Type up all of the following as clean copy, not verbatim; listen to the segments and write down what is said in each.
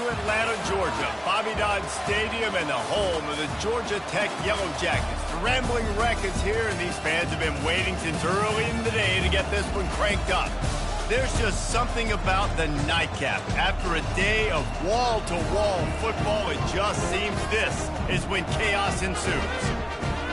Atlanta, Georgia, Bobby Dodd Stadium and the home of the Georgia Tech Yellow Jackets. The Rambling Wreck is here, and these fans have been waiting since early in the day to get this one cranked up. There's just something about the nightcap. After a day of wall-to-wall football, it just seems this is when chaos ensues.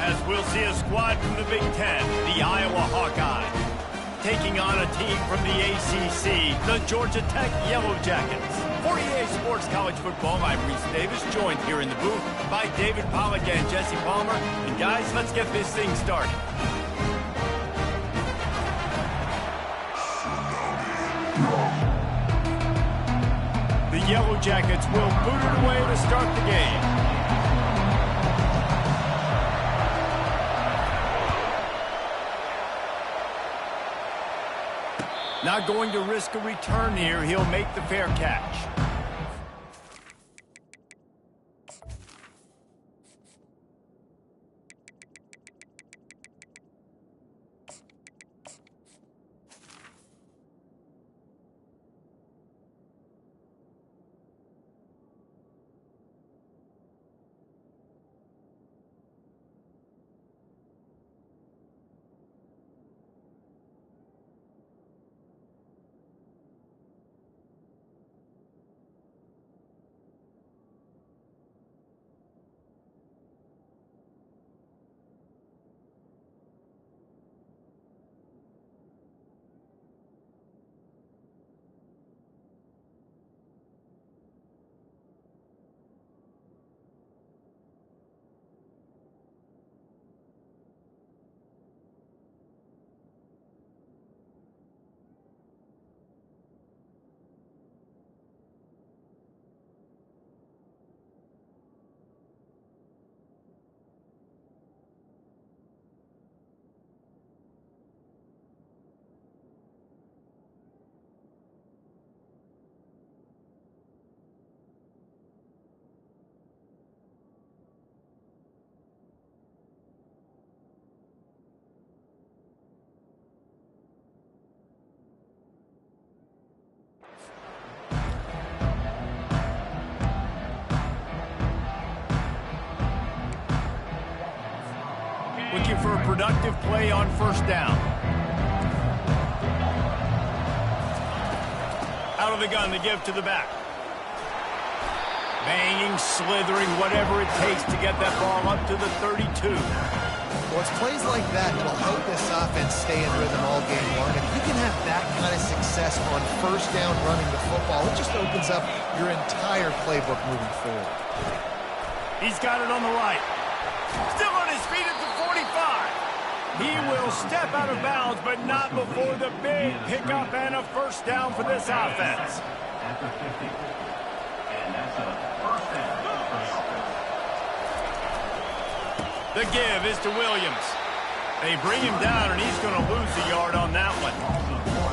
As we'll see a squad from the Big Ten, the Iowa Hawkeyes, taking on a team from the ACC, the Georgia Tech Yellow Jackets. For EA Sports College Football, I'm Reese Davis, joined here in the booth by David Pollack and Jesse Palmer. And guys, let's get this thing started. The Yellow Jackets will boot it away to start the game. Not going to risk a return here. He'll make the fair catch. Looking for a productive play on first down. Out of the gun, the give to the back. Banging, slithering, whatever it takes to get that ball up to the 32. Well, it's plays like that will help this offense stay in rhythm all game long. If you can have that kind of success on first down running the football, it just opens up your entire playbook moving forward. He's got it on the right. Still on his feet at the 45. He will step out of bounds, but not before the big pickup and a first down for this offense. After 50. And that's a first down. The give is to Williams. They bring him down, and he's going to lose a yard on that one.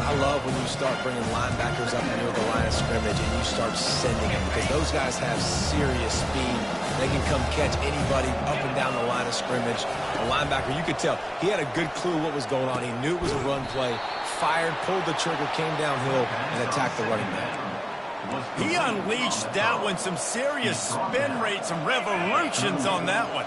I love when you start bringing linebackers up near the line of scrimmage and you start sending them, because those guys have serious speed. They can come catch anybody up and down the line of scrimmage. A linebacker, you could tell, he had a good clue what was going on. He knew it was a run play, fired, pulled the trigger, came downhill, and attacked the running back. He unleashed that one, some serious spin rate, some revolutions on that one.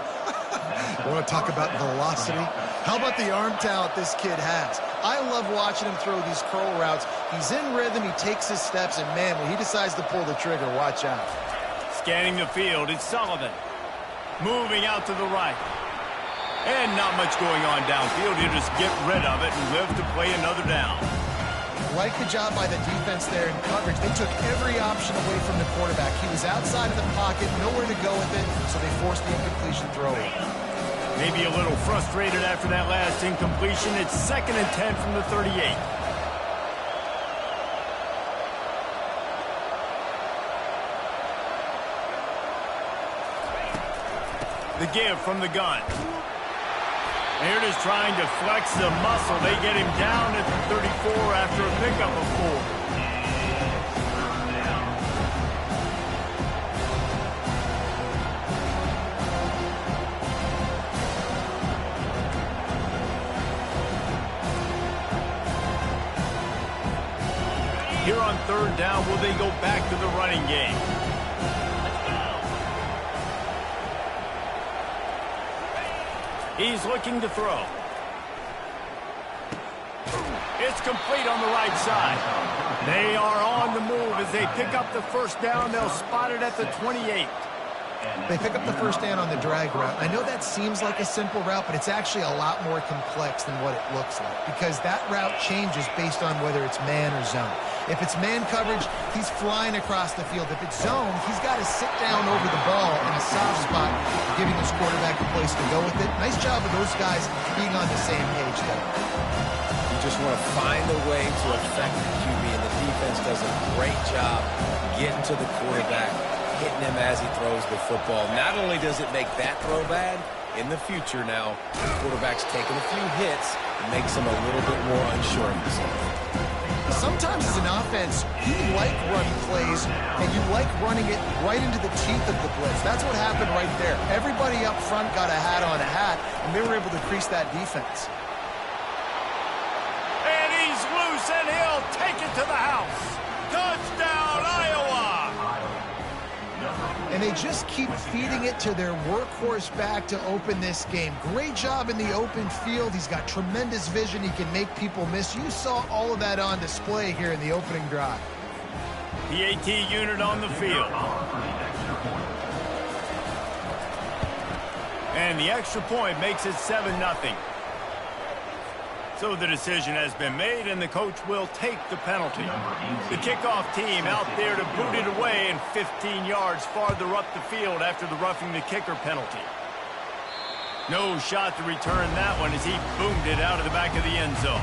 Want to talk about velocity? How about the arm talent this kid has? I love watching him throw these curl routes. He's in rhythm, he takes his steps, and man, when he decides to pull the trigger, watch out. Scanning the field, it's Sullivan. Moving out to the right. And not much going on downfield. He'll just get rid of it and live to play another down. Like the job by the defense there in coverage. They took every option away from the quarterback. He was outside of the pocket, nowhere to go with it, so they forced the incompletion throw. Maybe a little frustrated after that last incompletion. It's 2nd and 10 from the 38. The give from the gun. Here it is, trying to flex the muscle. They get him down at the 34 after a pickup of 4. Here on 3rd down, will they go back to the running game? He's looking to throw. It's complete on the right side. They are on the move as they pick up the first down. They'll spot it at the 28. They pick up the first down on the drag route. I know that seems like a simple route, but it's actually a lot more complex than what it looks like because that route changes based on whether it's man or zone. If it's man coverage, he's flying across the field. If it's zone, he's got to sit down over the ball in a soft spot, giving his quarterback a place to go with it. Nice job of those guys being on the same page there. You just want to find a way to affect the QB, and the defense does a great job getting to the quarterback, hitting him as he throws the football. Not only does it make that throw bad, in the future now, the quarterback's taking a few hits and makes him a little bit more unsure of himself. Sometimes as an offense, you like run plays, and you like running it right into the teeth of the blitz. That's what happened right there. Everybody up front got a hat on a hat, and they were able to crease that defense. And he's loose, and he'll take it to the house. Touchdown, Iowa! And they just keep feeding it to their workhorse back to open this game. Great job in the open field. He's got tremendous vision. He can make people miss. You saw all of that on display here in the opening drive. PAT unit on the field. And the extra point makes it 7-0. So the decision has been made, and the coach will take the penalty. The kickoff team out there to boot it away and 15 yards farther up the field after the roughing the kicker penalty. No shot to return that one as he boomed it out of the back of the end zone.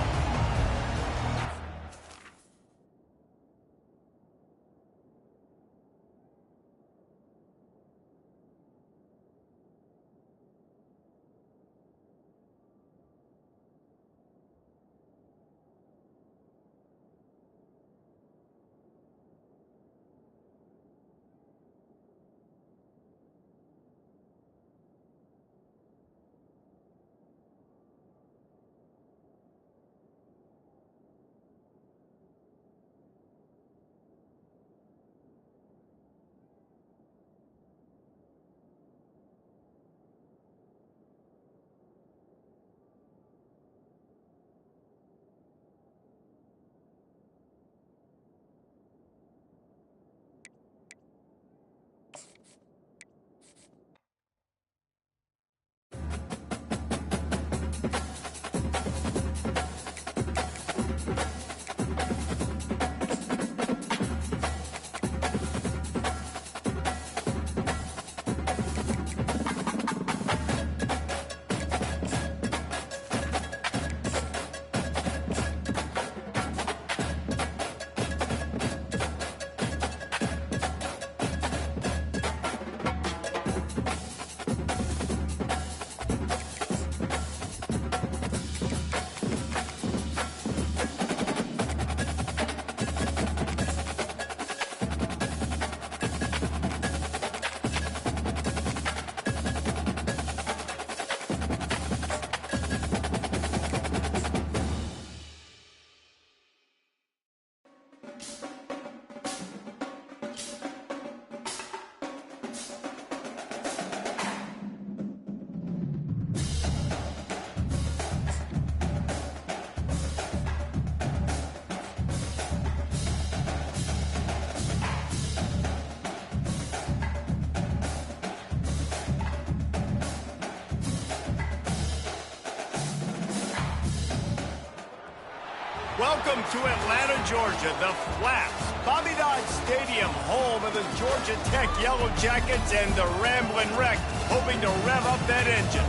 Welcome to Atlanta, Georgia, the Flaps. Bobby Dodd Stadium, home of the Georgia Tech Yellow Jackets and the Ramblin' Wreck, hoping to rev up that engine.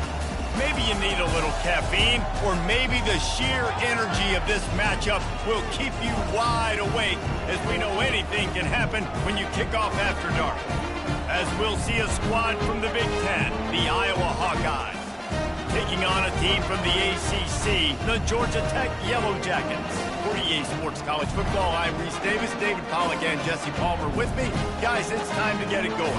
Maybe you need a little caffeine, or maybe the sheer energy of this matchup will keep you wide awake, as we know anything can happen when you kick off after dark. As we'll see a squad from the Big Ten, the Iowa Hawkeyes, taking on a team from the ACC, the Georgia Tech Yellow Jackets. For EA Sports College Football, I'm Reese Davis, David Pollack, and Jesse Palmer with me. Guys, it's time to get it going.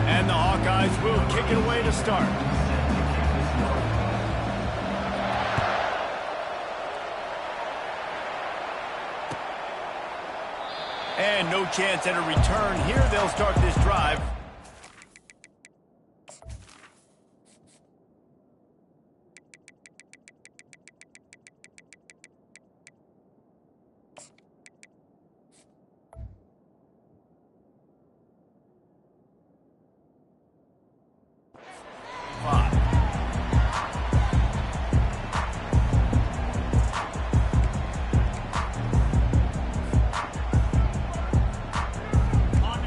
And the Hawkeyes will kick it away to start. And no chance at a return here. They'll start this drive.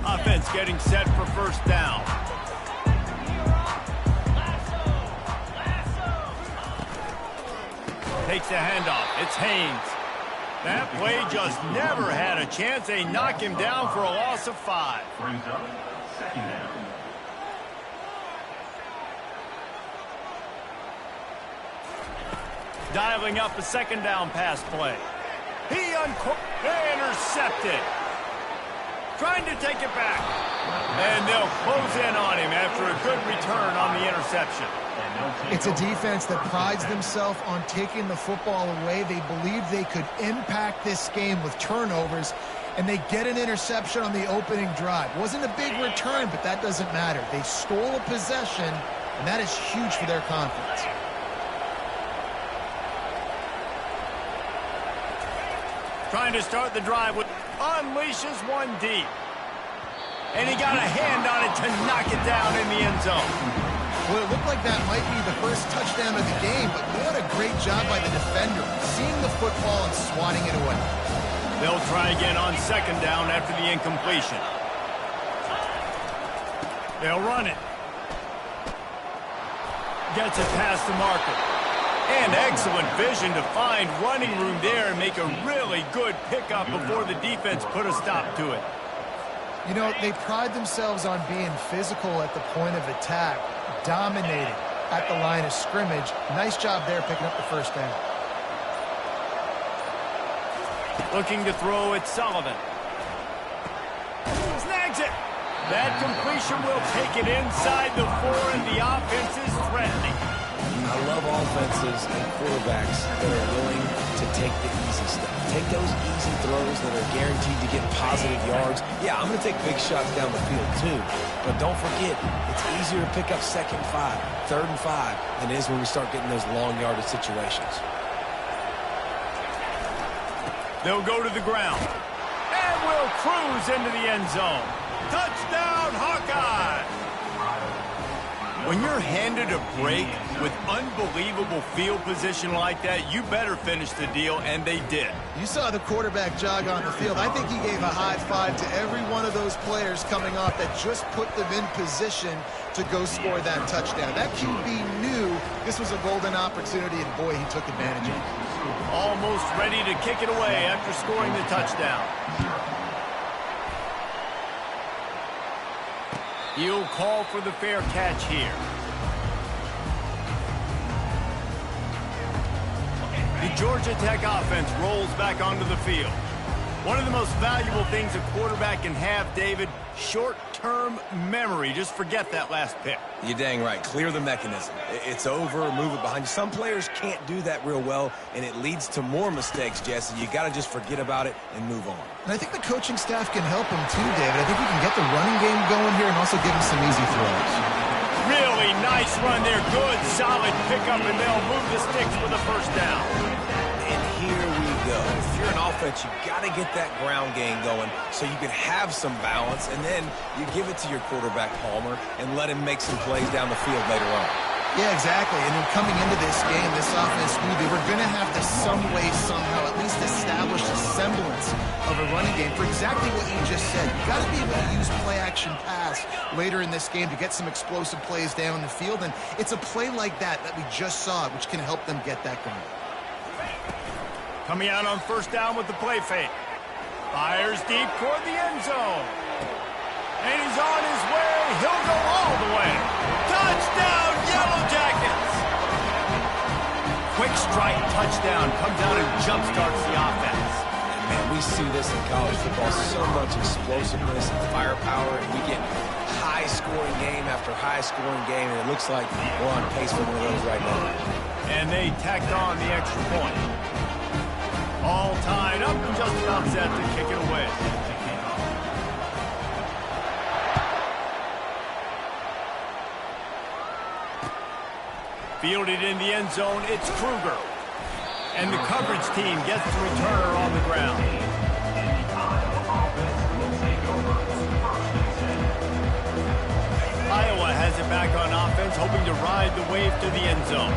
Offense getting set for first down. Takes the handoff. It's Haynes. That play just never had a chance. They knock him down for a loss of 5. Brings up second down. Dialing up a second down pass play. They intercepted. Trying to take it back. And they'll close in on him after a good return on the interception. It's a defense that prides themselves on taking the football away. They believe they could impact this game with turnovers, and they get an interception on the opening drive. Wasn't a big return, but that doesn't matter. They stole a possession, and that is huge for their confidence. Trying to start the drive with unleashes one deep. And he got a hand on it to knock it down in the end zone. Well, it looked like that might be the first touchdown of the game, but what a great job by the defender, seeing the football and swatting it away. They'll try again on second down after the incompletion. They'll run it. Gets it past the marker. And excellent vision to find running room there and make a really good pickup before the defense put a stop to it. You know, they pride themselves on being physical at the point of attack, dominating at the line of scrimmage. Nice job there picking up the first down. Looking to throw at Sullivan. Snags it. That completion will take it inside the 4, and the offense is threatening. I love offenses and quarterbacks that are willing to take the easy stuff. Take those easy throws that are guaranteed to get positive yards. Yeah, I'm going to take big shots down the field too. But don't forget, it's easier to pick up 2nd and 5, 3rd and 5 than it is when we start getting those long yardage situations. They'll go to the ground. And will cruise into the end zone. Touchdown, Hawkeye! When you're handed a break with unbelievable field position like that, you better finish the deal, and they did. You saw the quarterback jog on the field. I think he gave a high five to every one of those players coming off that just put them in position to go score that touchdown. That QB knew this was a golden opportunity, and boy, he took advantage of it. Almost ready to kick it away after scoring the touchdown. He'll call for the fair catch here. The Georgia Tech offense rolls back onto the field. One of the most valuable things a quarterback can have, David, short-term memory. Just forget that last pick. You're dang right. Clear the mechanism. It's over, move it behind you. Some players can't do that real well, and it leads to more mistakes, Jesse. You got to just forget about it and move on. And I think the coaching staff can help him too, David. I think he can get the running game going here and also give him some easy throws. Really nice run there. Good, solid pickup, and they'll move the sticks for the first down. And here we go. If you're an offense, you got to get that ground game going so you can have some balance, and then you give it to your quarterback, Palmer, and let him make some plays down the field later on. Yeah, exactly. And then coming into this game, this offense knew they were going to have to some way, somehow, at least establish a semblance of a running game for exactly what you just said. You got to be able to use play-action pass later in this game to get some explosive plays down the field, and it's a play like that we just saw, which can help them get that going. Coming out on first down with the play fake. Fires deep toward the end zone. And he's on his way. He'll go all the way. Touchdown, Yellow Jackets! Quick strike touchdown comes out and jumpstarts the offense. Man, we see this in college football, so much explosiveness and firepower, and we get high-scoring game after high-scoring game, and it looks like we're on pace for one of those right now. And they tacked on the extra point. All tied up and just about set to kick it away. Fielded in the end zone, it's Kruger. And the coverage team gets the returner on the ground. Iowa has it back on offense, hoping to ride the wave to the end zone.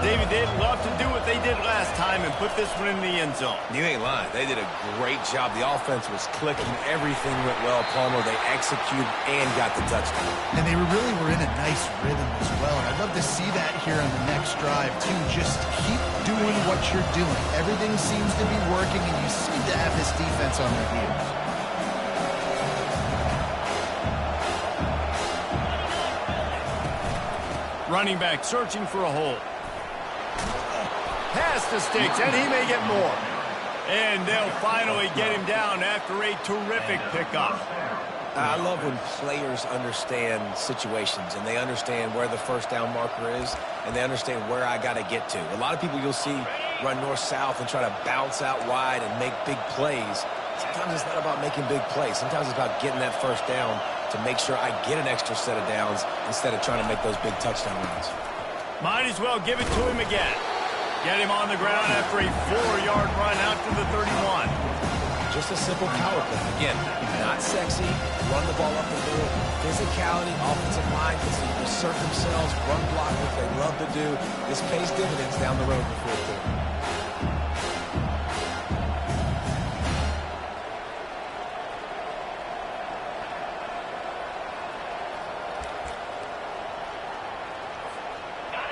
David, they'd love to do what they did last time and put this one in the end zone. You ain't lying. They did a great job. The offense was clicking. Everything went well. Palmer, they executed and got the touchdown. And they really were in a nice rhythm as well. And I'd love to see that here on the next drive, too. Just keep doing what you're doing. Everything seems to be working, and you seem to have this defense on their heels. Running back searching for a hole. Pass to Sticks, and he may get more. And they'll finally get him down after a terrific pickup. I love when players understand situations, and they understand where the first down marker is, and they understand where I got to get to. A lot of people you'll see run north-south and try to bounce out wide and make big plays. Sometimes it's not about making big plays. Sometimes it's about getting that first down to make sure I get an extra set of downs instead of trying to make those big touchdown runs. Might as well give it to him again. Get him on the ground after a 4-yard run out to the 31. Just a simple power play. Again, not sexy, run the ball up the middle, physicality, offensive line gets to assert themselves, run block, what they love to do. This pays dividends down the road in the fourth quarter.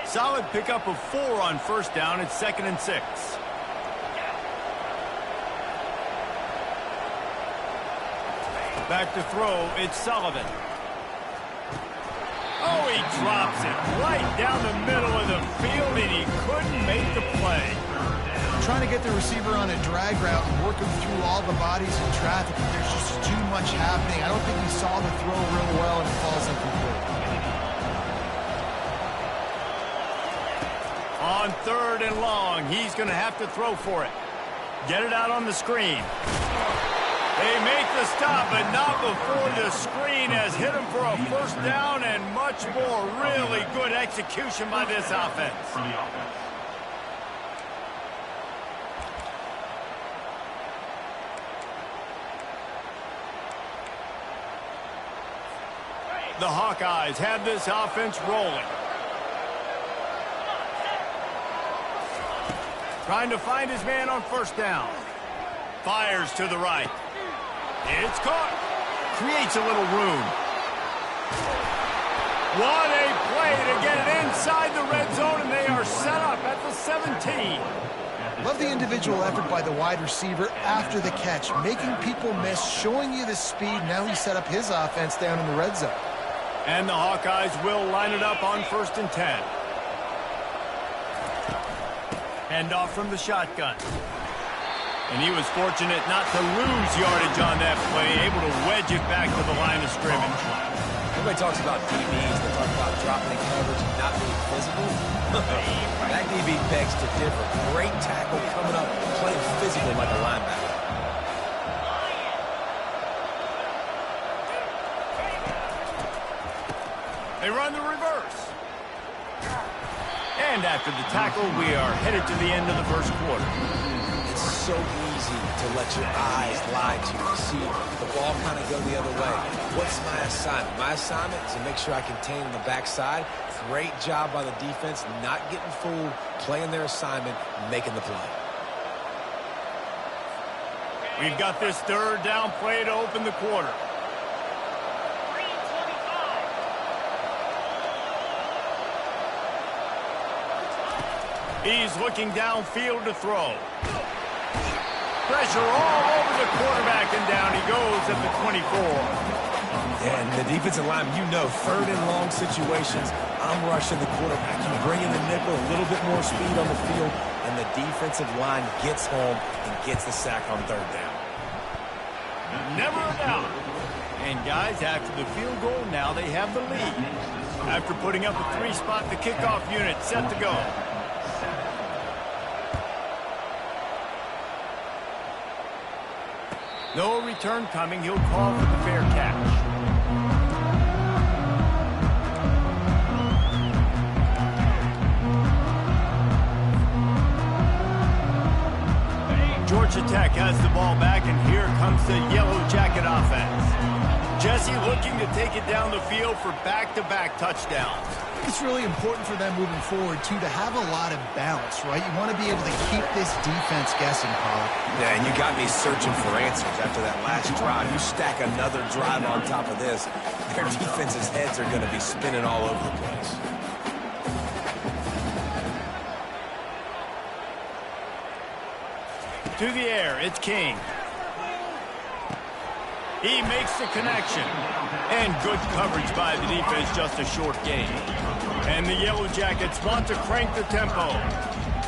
Solid pickup of 4 on first down. It's 2nd and 6. Back to throw. It's Sullivan. Oh, he drops it right down the middle of the field, and he couldn't make the play. Trying to get the receiver on a drag route and work him through all the bodies in traffic. There's just too much happening. I don't think he saw the throw real well, and it falls incomplete. On 3rd and long, he's going to have to throw for it. Get it out on the screen. They make the stop, but not before the screen has hit him for a first down and much more. Really good execution by this offense. The Hawkeyes have this offense rolling. Trying to find his man on first down. Fires to the right. It's caught. Creates a little room. What a play to get it inside the red zone, and they are set up at the 17. Love the individual effort by the wide receiver after the catch, making people miss, showing you the speed. Now he set up his offense down in the red zone. And the Hawkeyes will line it up on 1st and 10. Hand off from the shotgun. And he was fortunate not to lose yardage on that play, able to wedge it back to the line of scrimmage. Everybody talks about DBs. They talk about dropping in coverage and not being physical. That DB begs to differ. Great tackle coming up, playing physical like a linebacker. They run the reverse. And after the tackle, we are headed to the end of the first quarter. It's so easy to let your eyes lie to you. See the ball kind of go the other way. What's my assignment? My assignment is to make sure I contain on the backside. Great job by the defense, not getting fooled, playing their assignment, making the play. We've got this 3rd down play to open the quarter. He's looking downfield to throw. Pressure all over the quarterback, and down he goes at the 24. And the defensive lineman, you know, 3rd and long situations, I'm rushing the quarterback. You bring in the nickel, a little bit more speed on the field, and the defensive line gets home and gets the sack on 3rd down. Never a doubt. And guys, after the field goal, now they have the lead. After putting up a 3-spot, the kickoff unit set to go. No return coming. He'll call for the fair catch. has the ball back, and here comes the Yellow Jacket offense. Jesse looking to take it down the field for back-to-back touchdowns. It's really important for them moving forward, too, to have a lot of balance, right? You want to be able to keep this defense guessing, Pollock. Yeah, and you got me searching for answers after that last drive. You stack another drive on top of this, their defense's heads are going to be spinning all over the place. To the air, it's King. He makes the connection. And good coverage by the defense, just a short gain. And the Yellow Jackets want to crank the tempo.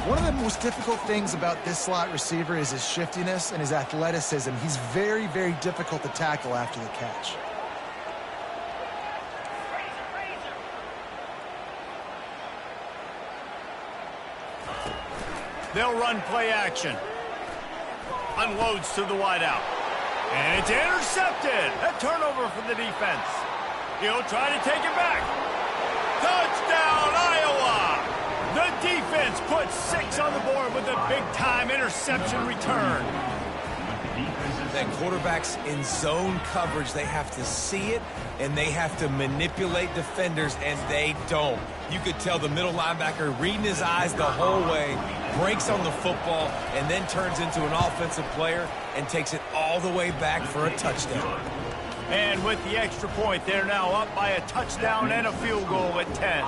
One of the most difficult things about this slot receiver is his shiftiness and his athleticism. He's very, very difficult to tackle after the catch. They'll run play action. Unloads to the wideout. And it's intercepted. A turnover for the defense. He'll try to take it back. Touchdown, Iowa! The defense puts 6 on the board with a big-time interception return. That quarterbacks in zone coverage, they have to see it, and they have to manipulate defenders, and they don't. You could tell the middle linebacker reading his eyes the whole way, breaks on the football, and then turns into an offensive player and takes it all the way back for a touchdown. And with the extra point, they're now up by a touchdown and a field goal at 10.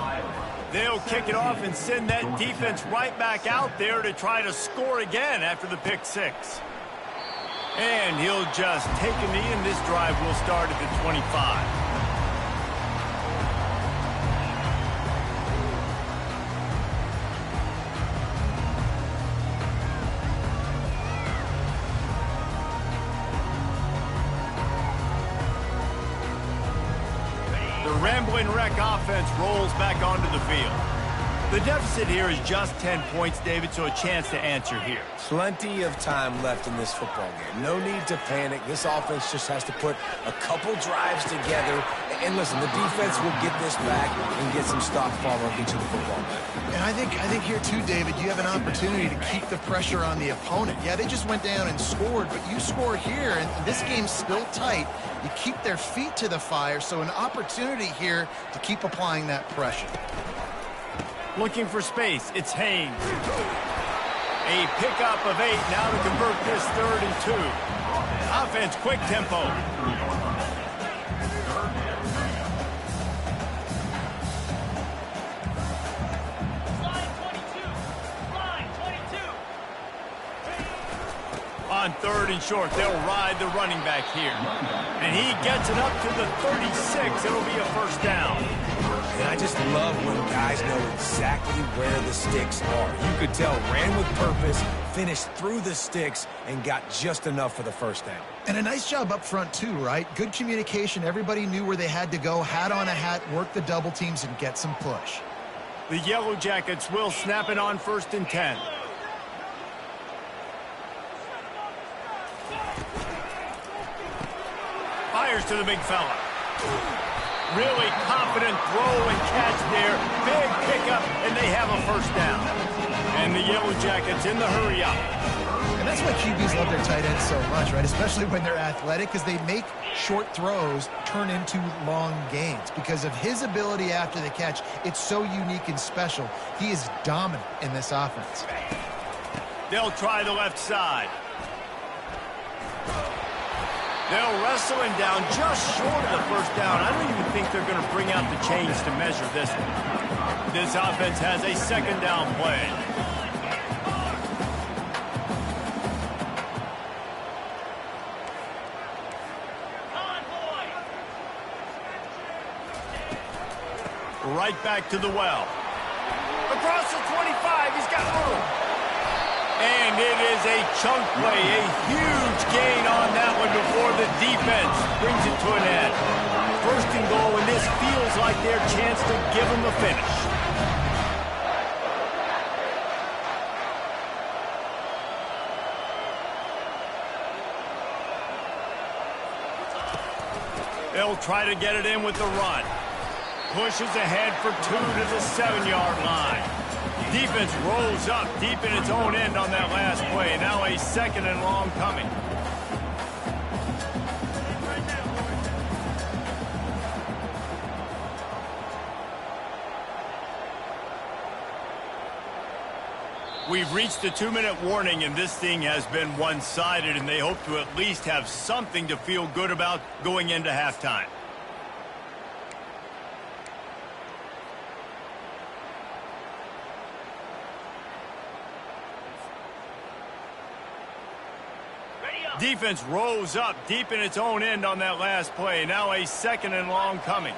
They'll kick it off and send that defense right back out there to try to score again after the pick 6. And he'll just take a knee, and this drive will start at the 25. The Rambling Wreck offense rolls back onto the field. The deficit here is just 10 points, David, so a chance to answer here. Plenty of time left in this football game. No need to panic. This offense just has to put a couple drives together. And listen, the defense will get this back and get some stop follow and get you the football back. And I think here too, David, you have an opportunity to keep the pressure on the opponent. Yeah, they just went down and scored, but you score here, and this game's still tight. You keep their feet to the fire, so an opportunity here to keep applying that pressure. Looking for space, it's Haynes. A pickup of 8 now to convert this 3rd and 2. Offense, quick tempo. On 3rd and short, they'll ride the running back here. And he gets it up to the 36. It'll be a first down. And I just love when guys know exactly where the sticks are. You could tell, ran with purpose, finished through the sticks, and got just enough for the first down. And a nice job up front, too, right? Good communication. Everybody knew where they had to go, hat on a hat, work the double teams, and get some push. The Yellow Jackets will snap it on 1st and 10. Fires to the big fella. Really confident throw and catch there. Big pickup, and they have a first down. And the Yellow Jackets in the hurry up. And that's why QBs love their tight ends so much, right? Especially when they're athletic, because they make short throws turn into long gains. Because of his ability after the catch, it's so unique and special. He is dominant in this offense. They'll try the left side. They'll wrestle him down just short of the first down. I don't even think they're going to bring out the chains to measure this one. This offense has a 2nd down play. Right back to the well. Across the 25, he's got room. And it is a chunk play, a huge gain on that one before the defense brings it to an end. 1st and goal, and this feels like their chance to give them a finish. They'll try to get it in with the run. Pushes ahead for 2 to the 7-yard line. Defense rolls up deep in its own end on that last play. Now a second and long coming. We've reached the 2-minute warning, and this thing has been one-sided, and they hope to at least have something to feel good about going into halftime. Defense rose up deep in its own end on that last play. Now a second and long coming.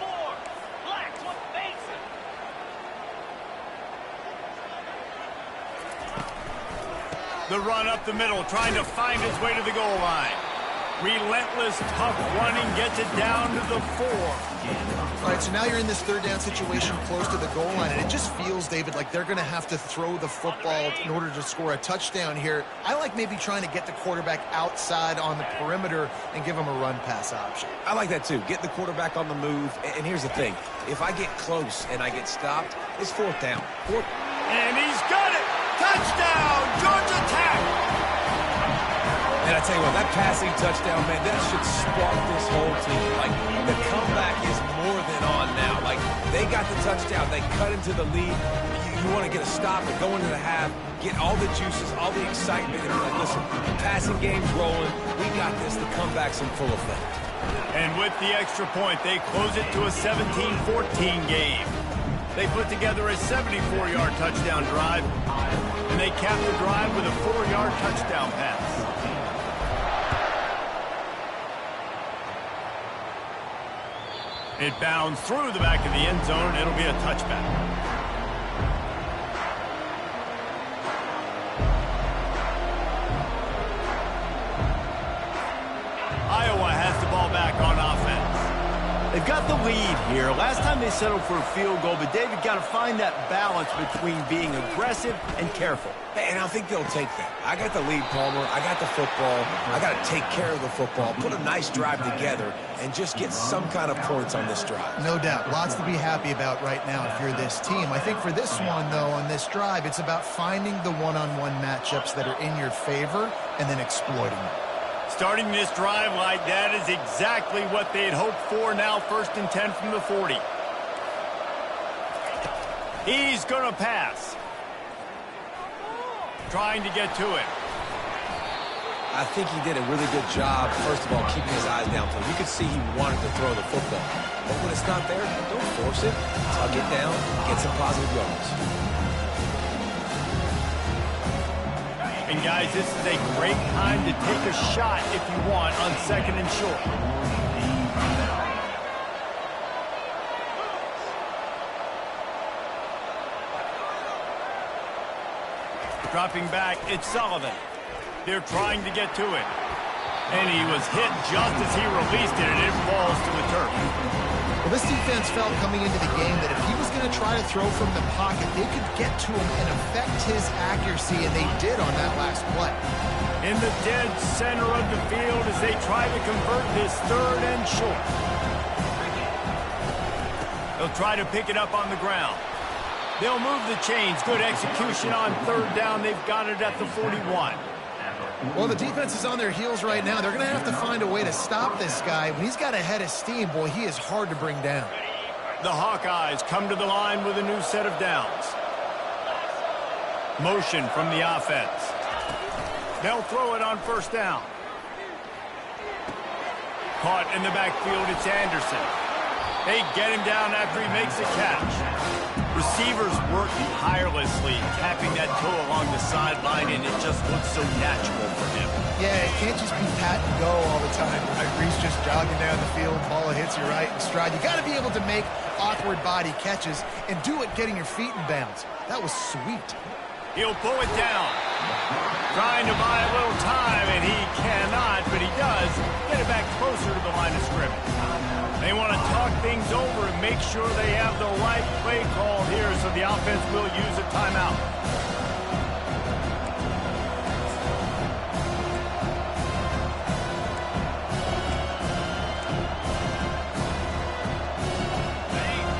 The run up the middle, trying to find its way to the goal line. Relentless, tough running gets it down to the 4. All right, so now you're in this third down situation close to the goal line, and it just feels, David, like they're going to have to throw the football in order to score a touchdown here. I like maybe trying to get the quarterback outside on the perimeter and give him a run-pass option. I like that too. Get the quarterback on the move. And here's the thing. If I get close and I get stopped, it's 4th down. And he's got it! Touchdown, Georgia Tech! And I tell you what, that passing touchdown, man, that should spark this whole team. Like, the comeback is more than on now. Like, they got the touchdown. They cut into the lead. You want to get a stop and go into the half, get all the juices, all the excitement, and be like, listen, the passing game's rolling. We got this. The comeback's in full effect. And with the extra point, they close it to a 17-14 game. They put together a 74-yard touchdown drive, and they cap the drive with a 4-yard touchdown pass. It bounds through the back of the end zone. It'll be a touchback. Iowa has the ball back on offense. They've got the lead here. Last time they settled for a field goal, but David got to find that balance between being aggressive and careful. And I think they'll take that. I got the lead, Palmer. I got the football. I got to take care of the football, put a nice drive together, and just get some kind of points on this drive. No doubt. Lots to be happy about right now if you're this team. I think for this one, though, on this drive, it's about finding the one-on-one matchups that are in your favor and then exploiting them. Starting this drive like that is exactly what they'd hoped for. Now 1st and 10 from the 40. He's going to pass. Trying to get to it. I think he did a really good job, first of all, keeping his eyes downfield. You could see he wanted to throw the football. But when it's not there, don't force it. Tug it down, get some positive yards. And guys, this is a great time to take a shot if you want on 2nd and short. Dropping back, it's Sullivan. They're trying to get to it. And he was hit just as he released it, and it falls to the turf. Well, this defense felt coming into the game that if he was going to try to throw from the pocket, they could get to him and affect his accuracy, and they did on that last play. In the dead center of the field as they try to convert this 3rd and short. They'll try to pick it up on the ground. They'll move the chains. Good execution on 3rd down. They've got it at the 41. Well, the defense is on their heels right now. They're going to have to find a way to stop this guy. When he's got a head of steam, boy, he is hard to bring down. The Hawkeyes come to the line with a new set of downs. Motion from the offense. They'll throw it on 1st down. Caught in the backfield, it's Anderson. They get him down after he makes a catch. Receivers working tirelessly, tapping that toe along the sideline, and it just looks so natural for him. Yeah, it can't just be pat and go all the time. Right? Reese just jogging down the field, ball hits you right in stride. You got to be able to make awkward body catches and do it getting your feet in bounds. That was sweet. He'll pull it down. Trying to buy a little time, and he cannot, but he does get it back closer to the line of scrimmage. They want to talk things over and make sure they have the right play call here, so the offense will use a timeout.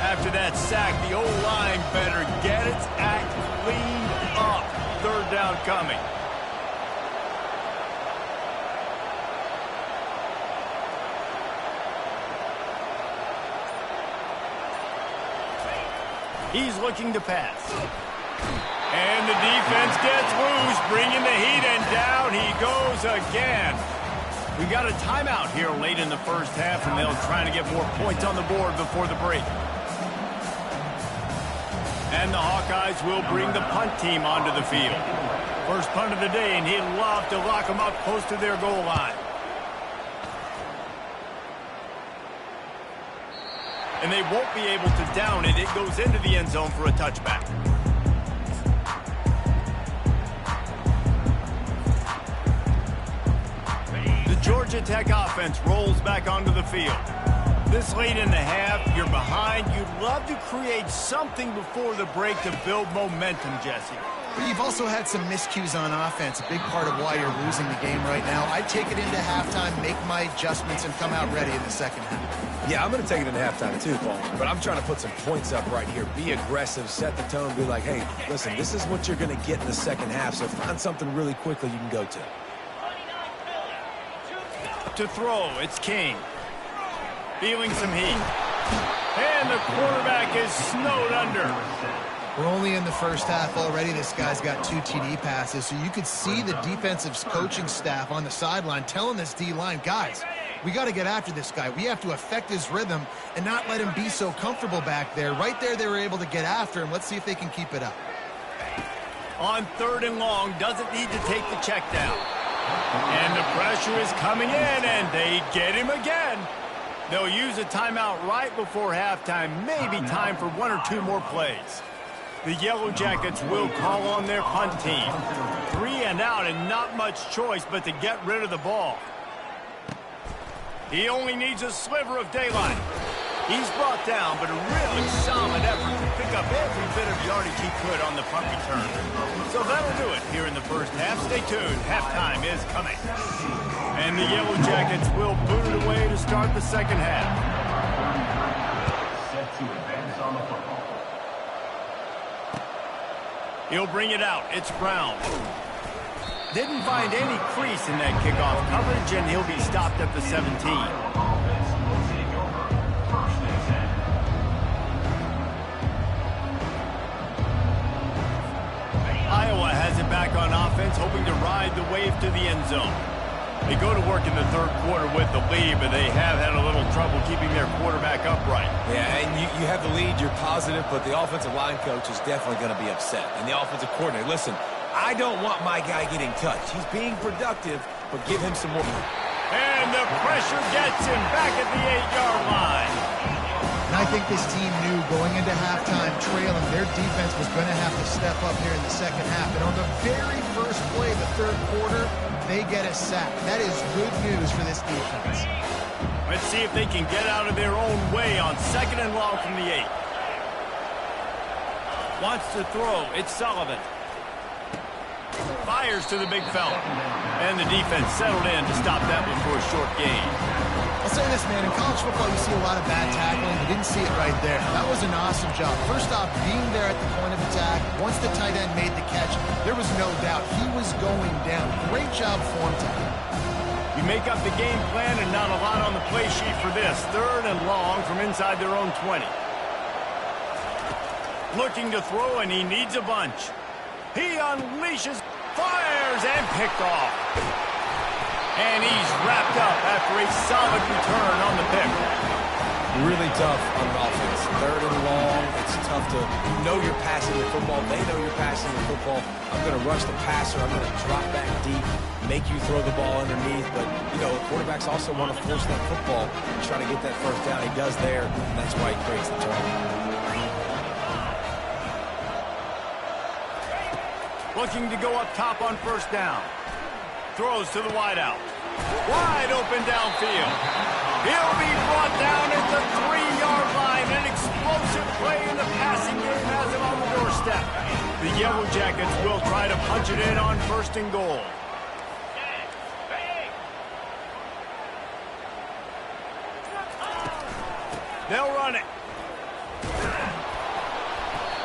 After that sack, the O-line better get its act cleaned up. Third down coming. He's looking to pass. And the defense gets loose, bringing the heat, and down he goes again. We got a timeout here late in the first half, and they'll try to get more points on the board before the break. And the Hawkeyes will bring the punt team onto the field. First punt of the day, and he'd love to lock them up close to their goal line. And they won't be able to down it. It goes into the end zone for a touchback. The Georgia Tech offense rolls back onto the field. This late in the half, you're behind. You'd love to create something before the break to build momentum, Jesse. But you've also had some miscues on offense, a big part of why you're losing the game right now. I'd take it into halftime, make my adjustments, and come out ready in the second half. Yeah, I'm going to take it into halftime too, Paul. But I'm trying to put some points up right here. Be aggressive, set the tone, be like, hey, listen, this is what you're going to get in the second half, so find something really quickly you can go to. To throw, it's King. Feeling some heat. And the quarterback is snowed under. We're only in the first half already. This guy's got 2 TD passes, so you could see the defensive coaching staff on the sideline telling this D-line, guys, we got to get after this guy. We have to affect his rhythm and not let him be so comfortable back there. Right there, they were able to get after him. Let's see if they can keep it up. On third and long, doesn't need to take the check down. And the pressure is coming in, and they get him again. They'll use a timeout right before halftime. Maybe time for 1 or 2 more plays. The Yellow Jackets will call on their punt team. 3 and out, and not much choice but to get rid of the ball. He only needs a sliver of daylight. He's brought down, but a really solid effort to pick up every bit of yardage he could on the punt return. So that'll do it here in the first half. Stay tuned. Halftime is coming. And the Yellow Jackets will boot it away to start the second half. Set to advance on the football. He'll bring it out. It's Brown. Didn't find any crease in that kickoff coverage, and he'll be stopped at the 17. Iowa has it back on offense, hoping to ride the wave to the end zone. They go to work in the third quarter with the lead, but they have had a little trouble keeping their quarterback upright. Yeah, and you have the lead, you're positive, but the offensive line coach is definitely going to be upset. And the offensive coordinator, listen, I don't want my guy getting touched. He's being productive, but give him some more. And the pressure gets him back at the 8-yard line. And I think this team knew going into halftime trailing, their defense was going to have to step up here in the second half. And on the very first play of the third quarter, they get a sack. That is good news for this defense. Let's see if they can get out of their own way on second and long from the 8. Wants to throw. It's Sullivan. Fires to the big fella. And the defense settled in to stop that one for a short gain. I'll say this, man, in college football, you see a lot of bad tackling. You didn't see it right there. That was an awesome job. First off, being there at the point of attack. Once the tight end made the catch, there was no doubt he was going down. Great job form time. You make up the game plan and not a lot on the play sheet for this. Third and long from inside their own 20. Looking to throw, and he needs a bunch. He unleashes, fires, and picked off. And he's wrapped up after a solid return on the pick. Really tough on offense. Third and long, it's tough to know you're passing the football. They know you're passing the football. I'm going to rush the passer. I'm going to drop back deep, make you throw the ball underneath. But, you know, quarterbacks also want to force that football and try to get that first down. He does there, and that's why he creates the turnover. Looking to go up top on first down. Throws to the wideout. Wide open downfield. He'll be brought down at the 3-yard line. An explosive play in the passing game has him on the doorstep. The Yellow Jackets will try to punch it in on first and goal. They'll run it.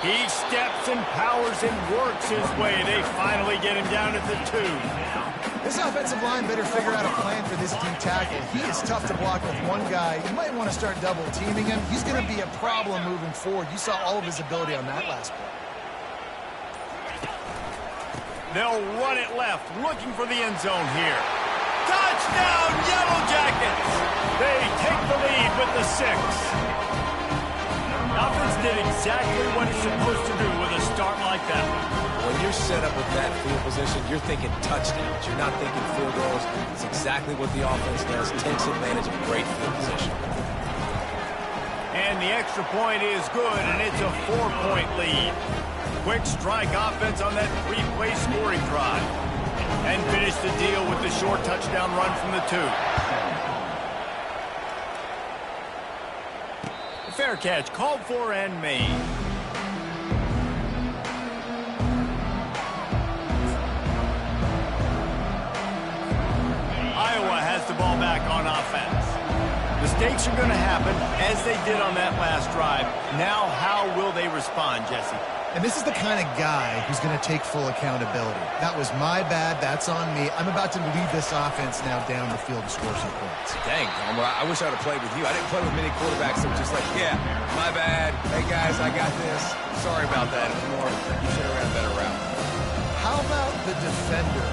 He steps and powers and works his way. They finally get him down at the 2. This offensive line better figure out a plan for this D tackle. He is tough to block with one guy. You might want to start double teaming him. He's going to be a problem moving forward. You saw all of his ability on that last play. They'll run it left, looking for the end zone here. Touchdown, Yellow Jackets! They take the lead with the 6. Offense did exactly what it's supposed to do with a start like that. When you're set up with that field position, you're thinking touchdowns. You're not thinking field goals. It's exactly what the offense does. Takes advantage of great field position. And the extra point is good, and it's a 4-point lead. Quick strike offense on that 3-play scoring drive. And finish the deal with the short touchdown run from the 2. Fair catch, called for and made. Iowa has the ball back on offense. Mistakes are going to happen, as they did on that last drive. Now, how will they respond, Jesse? And this is the kind of guy who's going to take full accountability. That was my bad. That's on me. I'm about to lead this offense now down the field to score some points. Dang, Homer, I wish I would have played with you. I didn't play with many quarterbacks that were just like, yeah, my bad. Hey, guys, I got this. Sorry about that. It's more, you should have ran a better route. How about the defender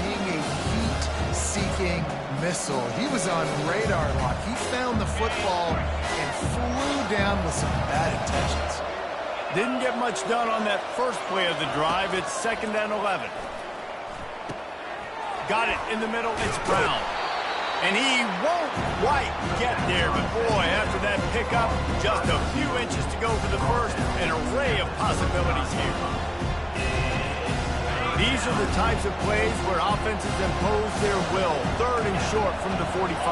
being a heat-seeking missile? He was on radar lock. He found the football and flew down with some bad intentions. Didn't get much done on that first play of the drive. It's 2nd and 11. Got it in the middle. It's Brown. And he won't quite get there. But, boy, after that pickup, just a few inches to go for the first. An array of possibilities here. These are the types of plays where offenses impose their will. 3rd and short from the 45.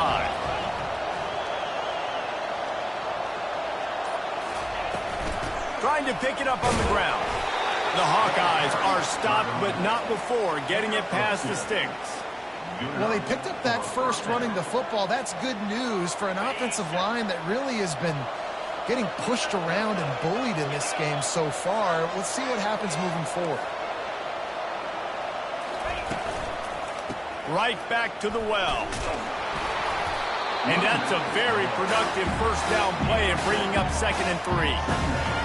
Trying to pick it up on the ground. The Hawkeyes are stopped, but not before getting it past the sticks. Well, they picked up that first running the football. That's good news for an offensive line that really has been getting pushed around and bullied in this game so far. Let's see what happens moving forward. Right back to the well. And that's a very productive first down play and bringing up 2nd and 3.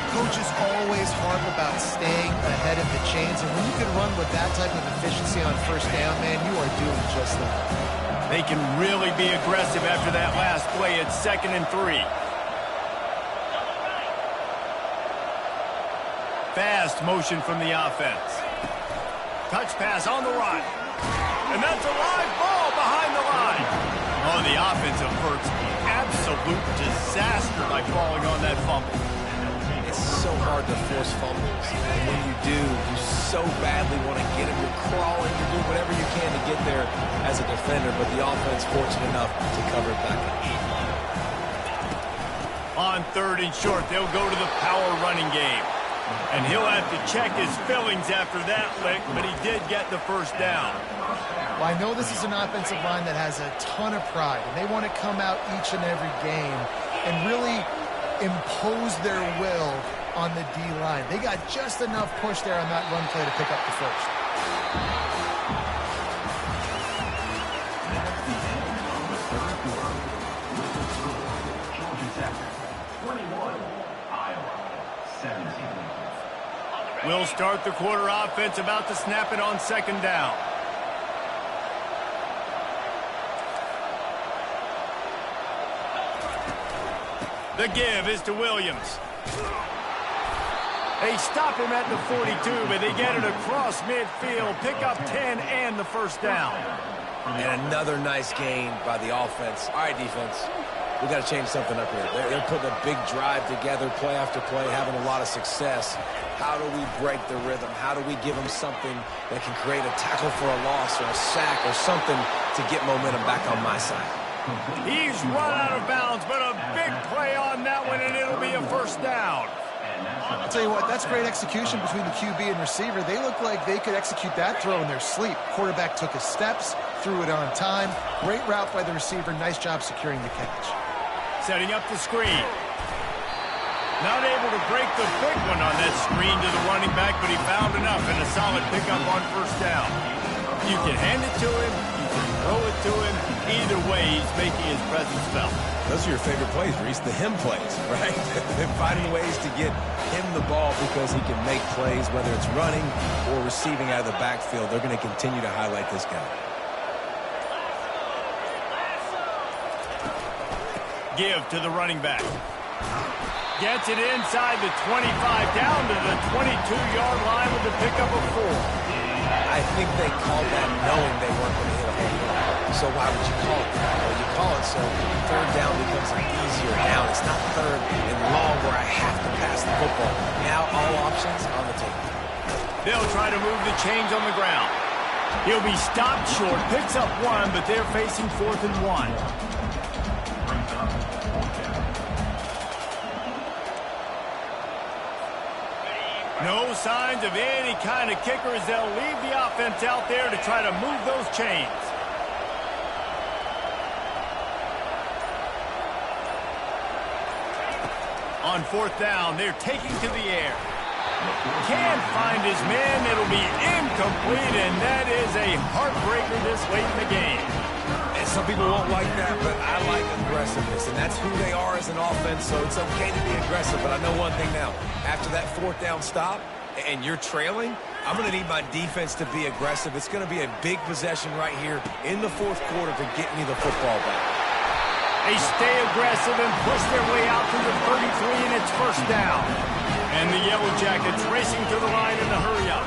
Coaches always harp about staying ahead of the chains, and when you can run with that type of efficiency on first down, man, you are doing just that. They can really be aggressive after that last play. It's 2nd and 3. Fast motion from the offense. Touch pass on the run. And that's a live ball behind the line. Oh, the offense averts absolute disaster by falling on that fumble. It's so hard to force fumbles. And when you do, you so badly want to get them. You're crawling, you're doing whatever you can to get there as a defender, but the offense fortunate enough to cover it back up. On 3rd and short, they'll go to the power running game. And he'll have to check his fillings after that lick, but he did get the first down. Well, I know this is an offensive line that has a ton of pride, and they want to come out each and every game and really impose their will on the D-line. They got just enough push there on that run play to pick up the first. We'll start the quarter offense, about to snap it on 2nd down. The give is to Williams. They stop him at the 42, but they get it across midfield, pick up 10 and the first down. And another nice gain by the offense. All right, defense, we got to change something up here. They're putting a big drive together, play after play, having a lot of success. How do we break the rhythm? How do we give them something that can create a tackle for a loss or a sack or something to get momentum back on my side? He's run out of bounds, but a big play on that one, and it'll be a first down. I'll tell you what, that's great execution between the QB and receiver. They look like they could execute that throw in their sleep. Quarterback took his steps, threw it on time. Great route by the receiver. Nice job securing the catch. Setting up the screen. Not able to break the big one on that screen to the running back, but he found enough and a solid pickup on first down. You can hand it to him, you can throw it to him. Either way, he's making his presence felt. Those are your favorite plays, Reese, the him plays, right? They're finding ways to get him the ball because he can make plays, whether it's running or receiving out of the backfield. They're going to continue to highlight this guy. Give to the running back. Gets it inside the 25, down to the 22-yard line with the pickup of 4. I think they called that knowing they weren't going to hit a home run. So why would you call it that? Well, you call it so third down becomes an easier down. It's not third and long where I have to pass the football. Now all options on the table. They'll try to move the chains on the ground. He'll be stopped short, picks up 1, but they're facing 4th and 1. No signs of any kind of kickers. They'll leave the offense out there to try to move those chains. On 4th down, they're taking to the air. Can't find his man. It'll be incomplete, and that is a heartbreaker this late in the game. And some people won't like that, but I like aggressiveness, and that's who they are as an offense, so it's okay to be aggressive. But I know one thing now. After that 4th down stop and you're trailing, I'm going to need my defense to be aggressive. It's going to be a big possession right here in the 4th quarter to get me the football back. They stay aggressive and push their way out to the 33, and it's 1st down. And the Yellow Jackets racing to the line in the hurry-up.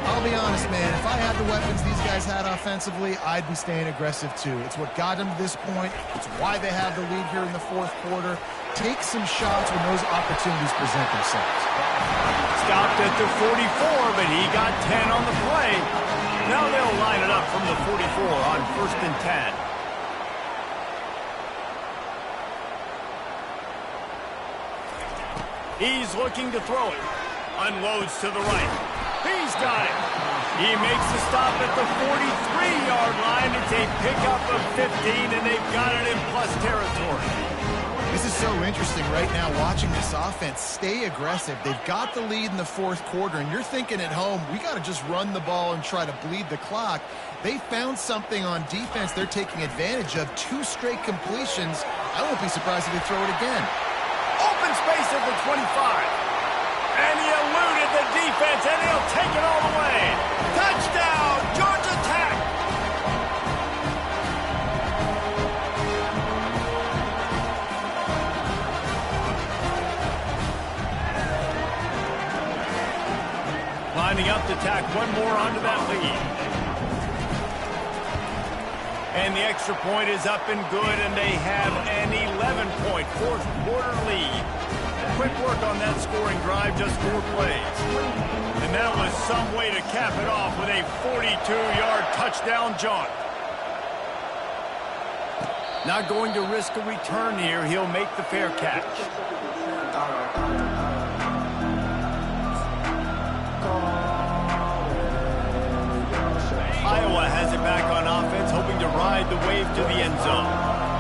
I'll be honest, man. If I had the weapons these guys had offensively, I'd be staying aggressive too. It's what got them to this point. It's why they have the lead here in the 4th quarter. Take some shots when those opportunities present themselves. Stopped at the 44, but he got 10 on the play. Now they'll line it up from the 44 on 1st and 10. He's looking to throw it. Unloads to the right. He's got it. He makes the stop at the 43-yard line. It's a pickup of 15, and they've got it in plus territory. This is so interesting right now, watching this offense stay aggressive. They've got the lead in the 4th quarter, and you're thinking at home, we got to just run the ball and try to bleed the clock. They found something on defense they're taking advantage of. 2 straight completions. I won't be surprised if they throw it again. Open space at the 25. And he eluded the defense, and he'll take it all the way. Touchdown, Georgia Tech! Lining up to tack one more onto that lead. And the extra point is up and good, and they have an 11-point 4th quarter lead. Quick work on that scoring drive, just 4 plays. And that was some way to cap it off with a 42-yard touchdown jaunt. Not going to risk a return here. He'll make the fair catch. Iowa has it back on offense, hoping to ride the wave to the end zone.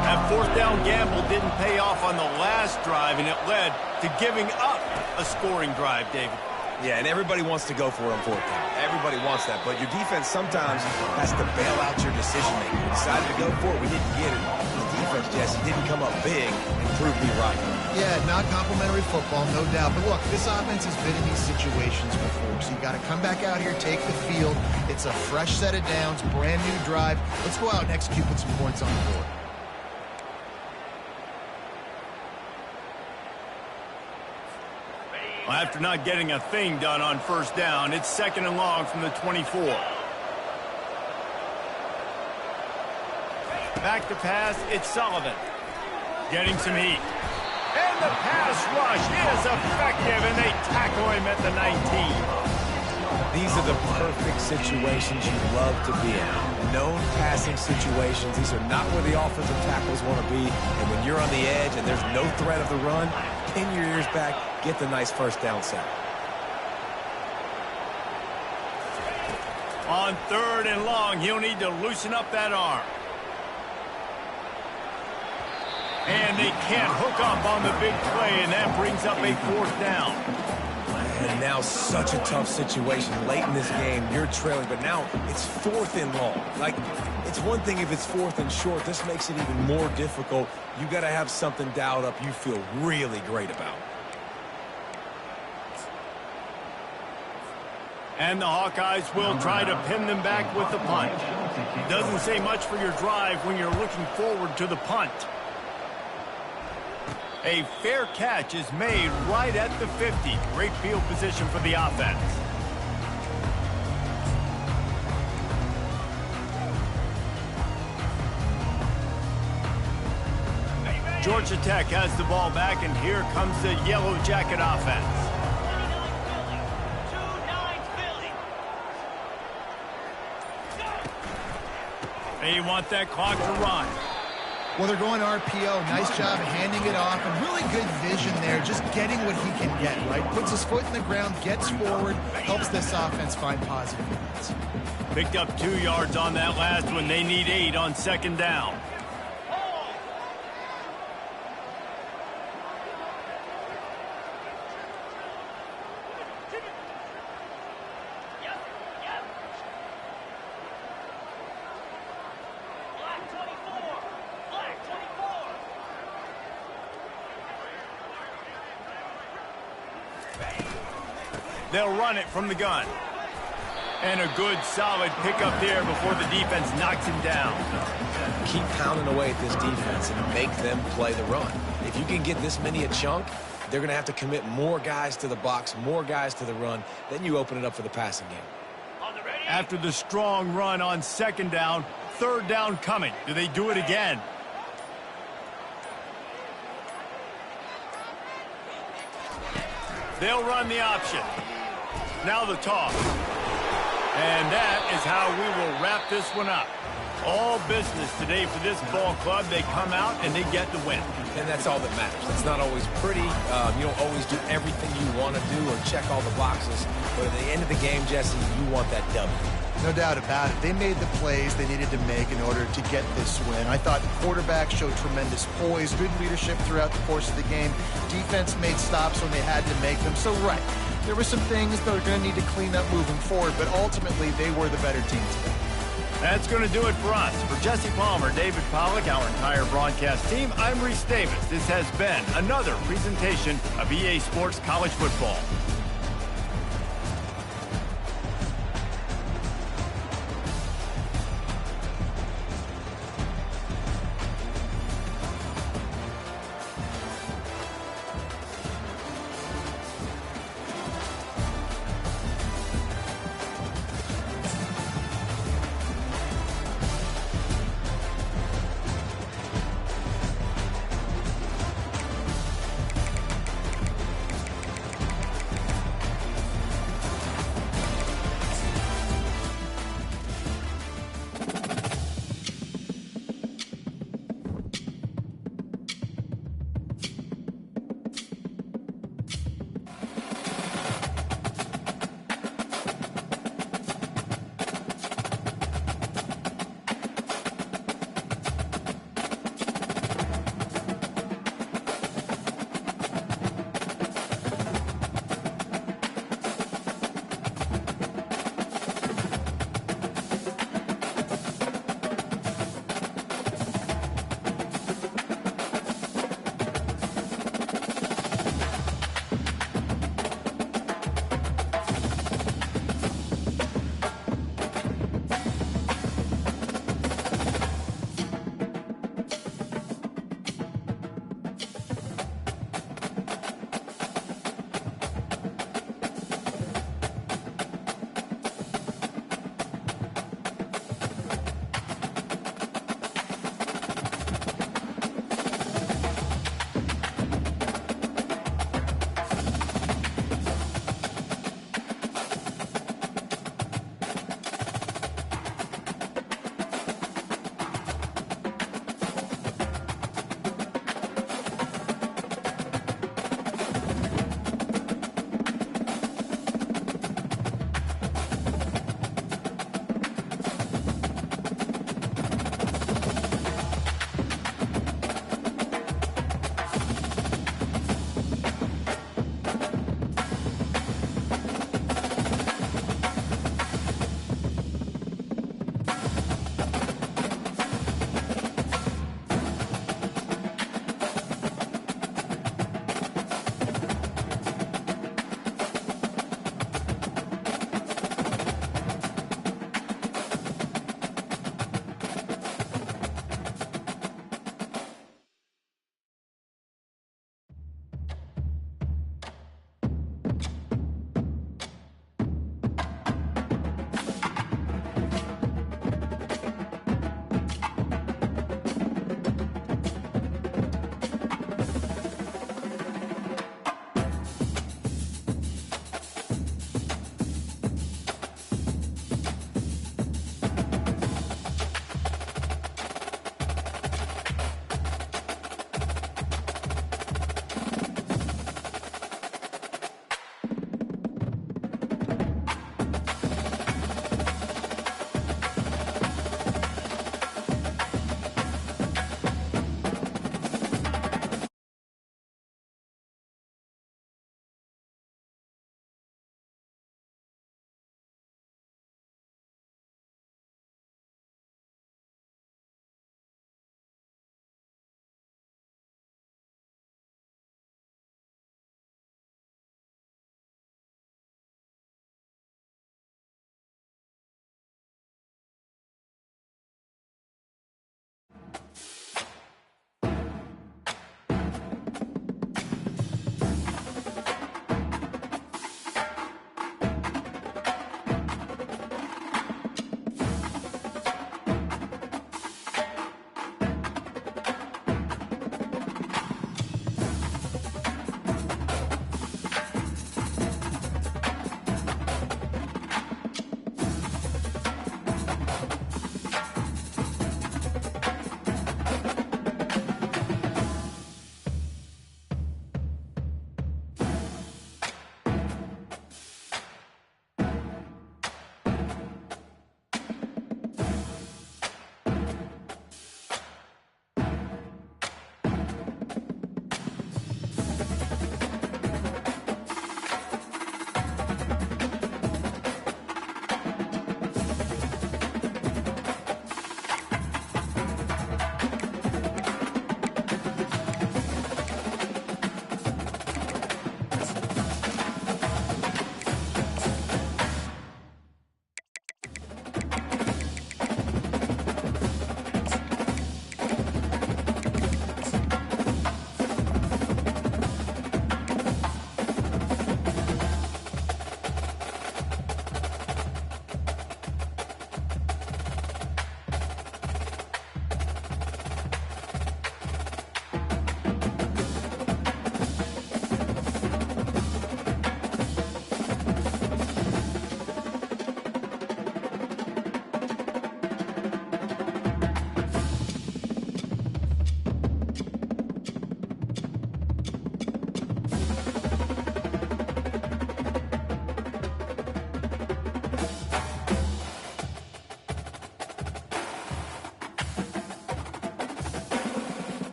That 4th down gamble didn't pay off on the last drive, and it led to giving up a scoring drive, David. Yeah, and everybody wants to go for it on 4th down. Everybody wants that, but your defense sometimes has to bail out your decision-making. We decided to go for it. We didn't get it. The defense, Jesse, didn't come up big and prove me right. Yeah, not complimentary football, no doubt. But look, this offense has been in these situations before, so you got to come back out here, take the field. It's a fresh set of downs, brand new drive. Let's go out and execute with some points on the board. Well, after not getting a thing done on 1st down, it's 2nd and long from the 24. Back to pass, it's Sullivan. Getting some heat. And the pass rush is effective, and they tackle him at the 19. These are the perfect situations you love to be in. Known passing situations. These are not where the offensive tackles want to be. And when you're on the edge and there's no threat of the run, pin your ears back, get the nice 1st down sack. On 3rd and long, he'll need to loosen up that arm. And they can't hook up on the big play, and that brings up a 4th down. And now such a tough situation. Late in this game, you're trailing, but now it's 4th and long. Like, it's one thing if it's 4th and short. This makes it even more difficult. You got to have something dialed up you feel really great about. And the Hawkeyes will try to pin them back with the punt. Doesn't say much for your drive when you're looking forward to the punt. A fair catch is made right at the 50. Great field position for the offense. Georgia Tech has the ball back, and here comes the Yellow Jacket offense. They want that clock to run. Well, they're going RPO. Nice job handing it off, and really good vision there, just getting what he can get, right? Puts his foot in the ground, gets forward, helps this offense find positive points. Picked up 2 yards on that last one. They need 8 on 2nd down. They'll run it from the gun. And a good, solid pickup there before the defense knocks him down. Keep pounding away at this defense and make them play the run. If you can get this many a chunk, they're going to have to commit more guys to the box, more guys to the run. Then you open it up for the passing game. After the strong run on 2nd down, 3rd down coming. Do they do it again? They'll run the option. Now the toss. And that is how we will wrap this one up. All business today for this ball club. They come out and they get the win. And that's all that matters. It's not always pretty. You don't always do everything you want to do or check all the boxes. But at the end of the game, Jesse, you want that W. No doubt about it. They made the plays they needed to make in order to get this win. I thought the quarterback showed tremendous poise, good leadership throughout the course of the game. Defense made stops when they had to make them. So, right, there were some things that are going to need to clean up moving forward, but ultimately they were the better team today. That's going to do it for us. For Jesse Palmer, David Pollack, our entire broadcast team, I'm Reese Davis. This has been another presentation of EA Sports College Football.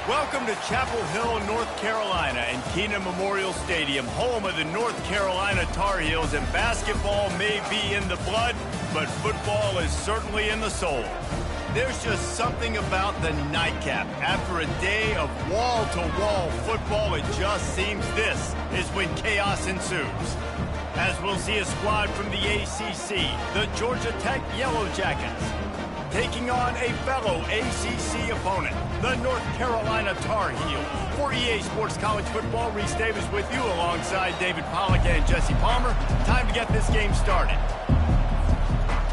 Welcome to Chapel Hill, North Carolina, and Keenan Memorial Stadium, home of the North Carolina Tar Heels. And basketball may be in the blood, but football is certainly in the soul. There's just something about the nightcap. After a day of wall-to-wall football, it just seems this is when chaos ensues. As we'll see a squad from the ACC, the Georgia Tech Yellow Jackets, taking on a fellow ACC opponent, the North Carolina Tar Heels. For EA Sports College Football, Reese Davis with you alongside David Pollack and Jesse Palmer. Time to get this game started.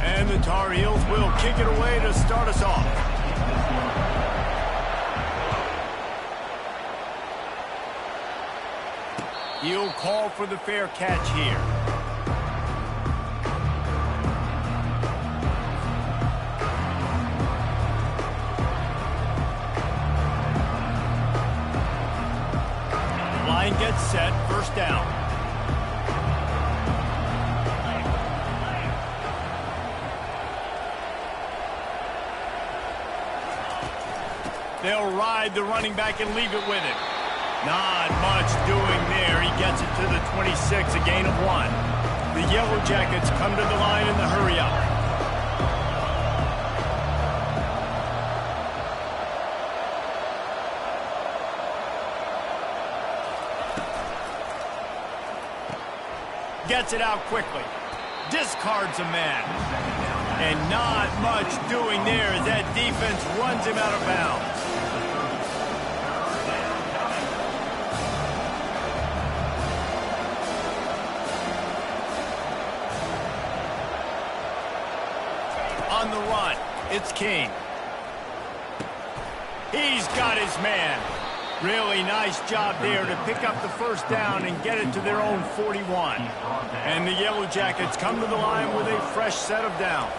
And the Tar Heels will kick it away to start us off. He'll call for the fair catch here. Line gets set, first down. They'll ride the running back and leave it with him. Not much doing there. He gets it to the 26, a gain of 1. The Yellow Jackets come to the line in the hurry-up. Gets it out quickly. Discards a man. And not much doing there as that defense runs him out of bounds. On the run, it's King. He's got his man. Really nice job there to pick up the first down and get it to their own 41. And the Yellow Jackets come to the line with a fresh set of downs.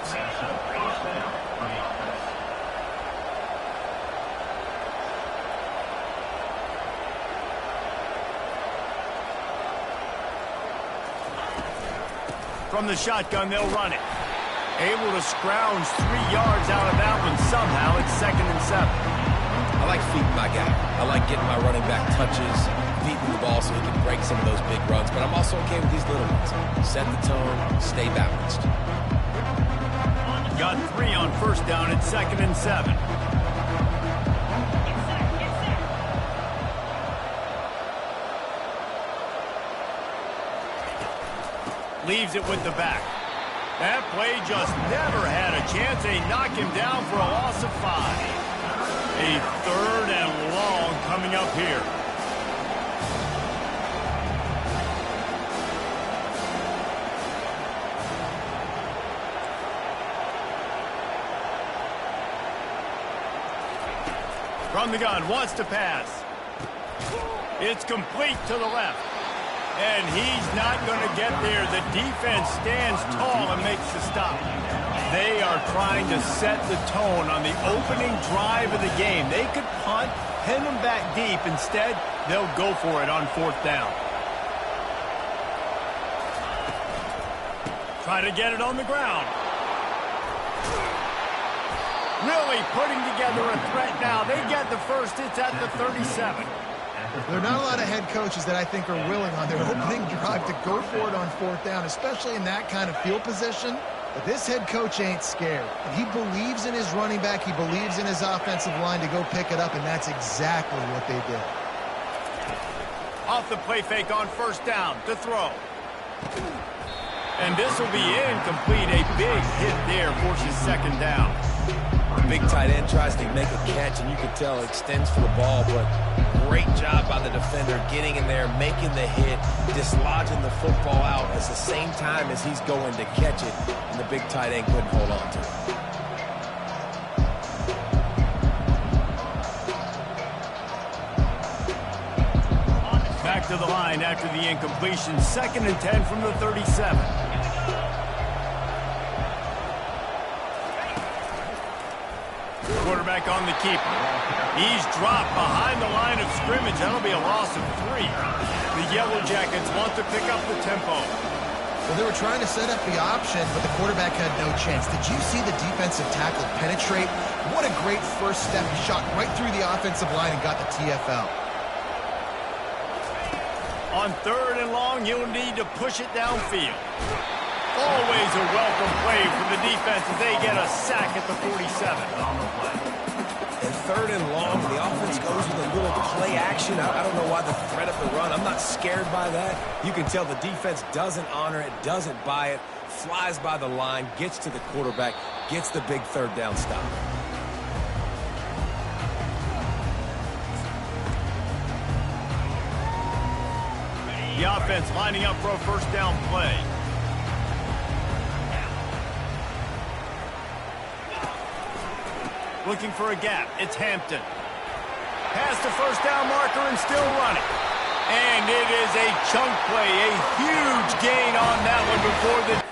From the shotgun, they'll run it. Able to scrounge 3 yards out of that one somehow. It's 2nd and 7. I like feeding my guy. I like getting my running back touches, feeding the ball so he can break some of those big runs. But I'm also okay with these little ones. Set the tone, stay balanced. Got 3 on first down at 2nd and 7. Leaves it with the back. That play just never had a chance. They knock him down for a loss of 5. A 3rd and long coming up here. From the gun, wants to pass. It's complete to the left. And he's not going to get there. The defense stands tall and makes the stop. They are trying to set the tone on the opening drive of the game. They could punt, pin them back deep. Instead, they'll go for it on 4th down. Try to get it on the ground. Really putting together a threat now. They get the first. It's at the 37. There are not a lot of head coaches that I think are willing on their opening drive to go for it on 4th down, especially in that kind of field position. But this head coach ain't scared. He believes in his running back. He believes in his offensive line to go pick it up, and that's exactly what they did. Off the play fake on first down to throw. And this will be incomplete. A big hit there forces 2nd down. Big tight end tries to make a catch, and you can tell extends for the ball, but great job by the defender getting in there, making the hit, dislodging the football out at the same time as he's going to catch it, and the big tight end couldn't hold on to it. Back to the line after the incompletion. 2nd and 10 from the 37. Quarterback on the keeper. He's dropped behind the line of scrimmage. That'll be a loss of 3. The Yellow Jackets want to pick up the tempo. Well, they were trying to set up the option, but the quarterback had no chance. Did you see the defensive tackle penetrate? What a great first step. He shot right through the offensive line and got the TFL. On 3rd and long, you'll need to push it downfield. Always a welcome play from the defense as they get a sack at the 47. And 3rd and long, the offense goes with a little play action. I don't know why the threat of the run. I'm not scared by that. You can tell the defense doesn't honor it, doesn't buy it, flies by the line, gets to the quarterback, gets the big 3rd down stop. The offense lining up for a first down play. Looking for a gap. It's Hampton. Past the first down marker and still running. And it is a chunk play. A huge gain on that one before the...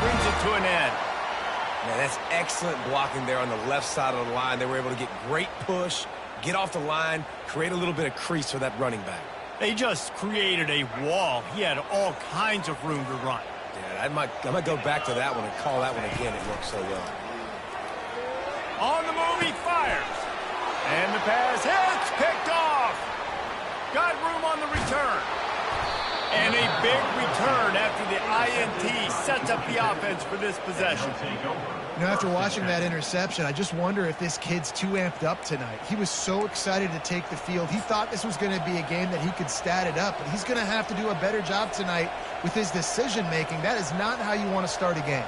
brings it to an end. Man, that's excellent blocking there on the left side of the line. They were able to get great push, get off the line, create a little bit of crease for that running back. They just created a wall. He had all kinds of room to run. Yeah, I might go back to that one and call that one again. It worked so well. On the move, he fires. And the pass hits, picked off. Got room on the return. And a big return after the INT sets up the offense for this possession. You know, after watching that interception, I just wonder if this kid's too amped up tonight. He was so excited to take the field. He thought this was going to be a game that he could stat it up, but he's going to have to do a better job tonight with his decision-making. That is not how you want to start a game.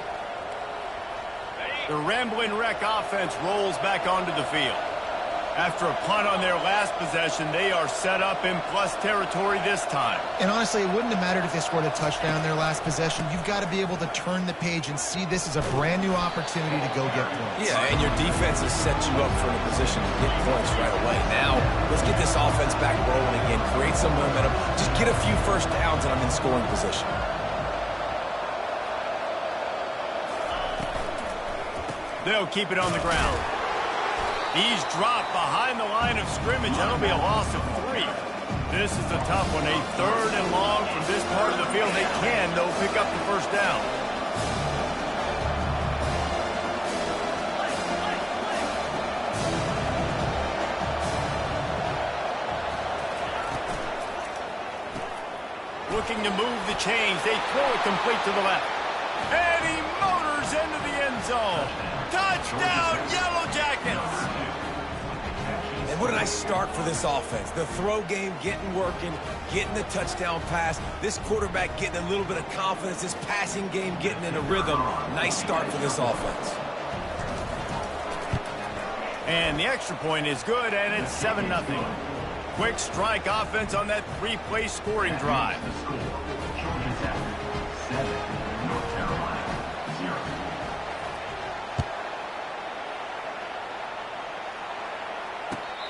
The Rambling Wreck offense rolls back onto the field. After a punt on their last possession, they are set up in plus territory this time. And honestly, it wouldn't have mattered if they scored a touchdown their last possession. You've got to be able to turn the page and see this as a brand new opportunity to go get points. Yeah, and your defense has set you up for a position to get points right away. Now, let's get this offense back rolling again, create some momentum, just get a few first downs, and I'm in scoring position. They'll keep it on the ground. He's dropped behind the line of scrimmage. That'll be a loss of 3. This is a tough one. A 3rd and long from this part of the field. They can, though, pick up the first down. Looking to move the chains. They throw it complete to the left. And he motors into the end zone. Touchdown, Yellow Jackets! And what a nice start for this offense. The throw game getting working, getting the touchdown pass. This quarterback getting a little bit of confidence. This passing game getting in a rhythm. Nice start for this offense. And the extra point is good, and it's 7-0. Quick strike offense on that 3-play scoring drive. Georgia Tech 7, North Carolina 0.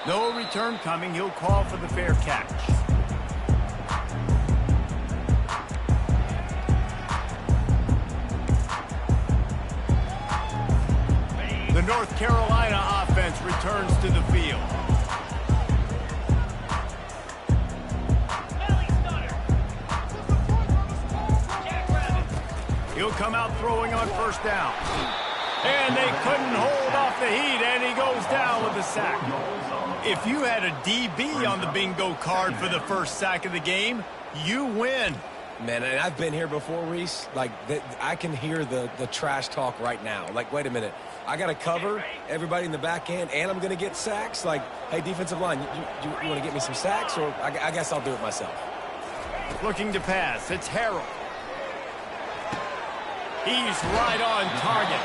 No return coming. He'll call for the fair catch. The North Carolina offense returns to the field. He'll come out throwing on first down. And they couldn't hold off the heat, and he goes down with a sack. If you had a DB on the bingo card for the first sack of the game, you win. Man, and I've been here before, Reese. Like, I can hear the trash talk right now. Like, wait a minute. I got to cover everybody in the back end, and I'm going to get sacks? Like, hey, defensive line, you want to get me some sacks? Or I guess I'll do it myself. Looking to pass. It's Harrell. He's right on target.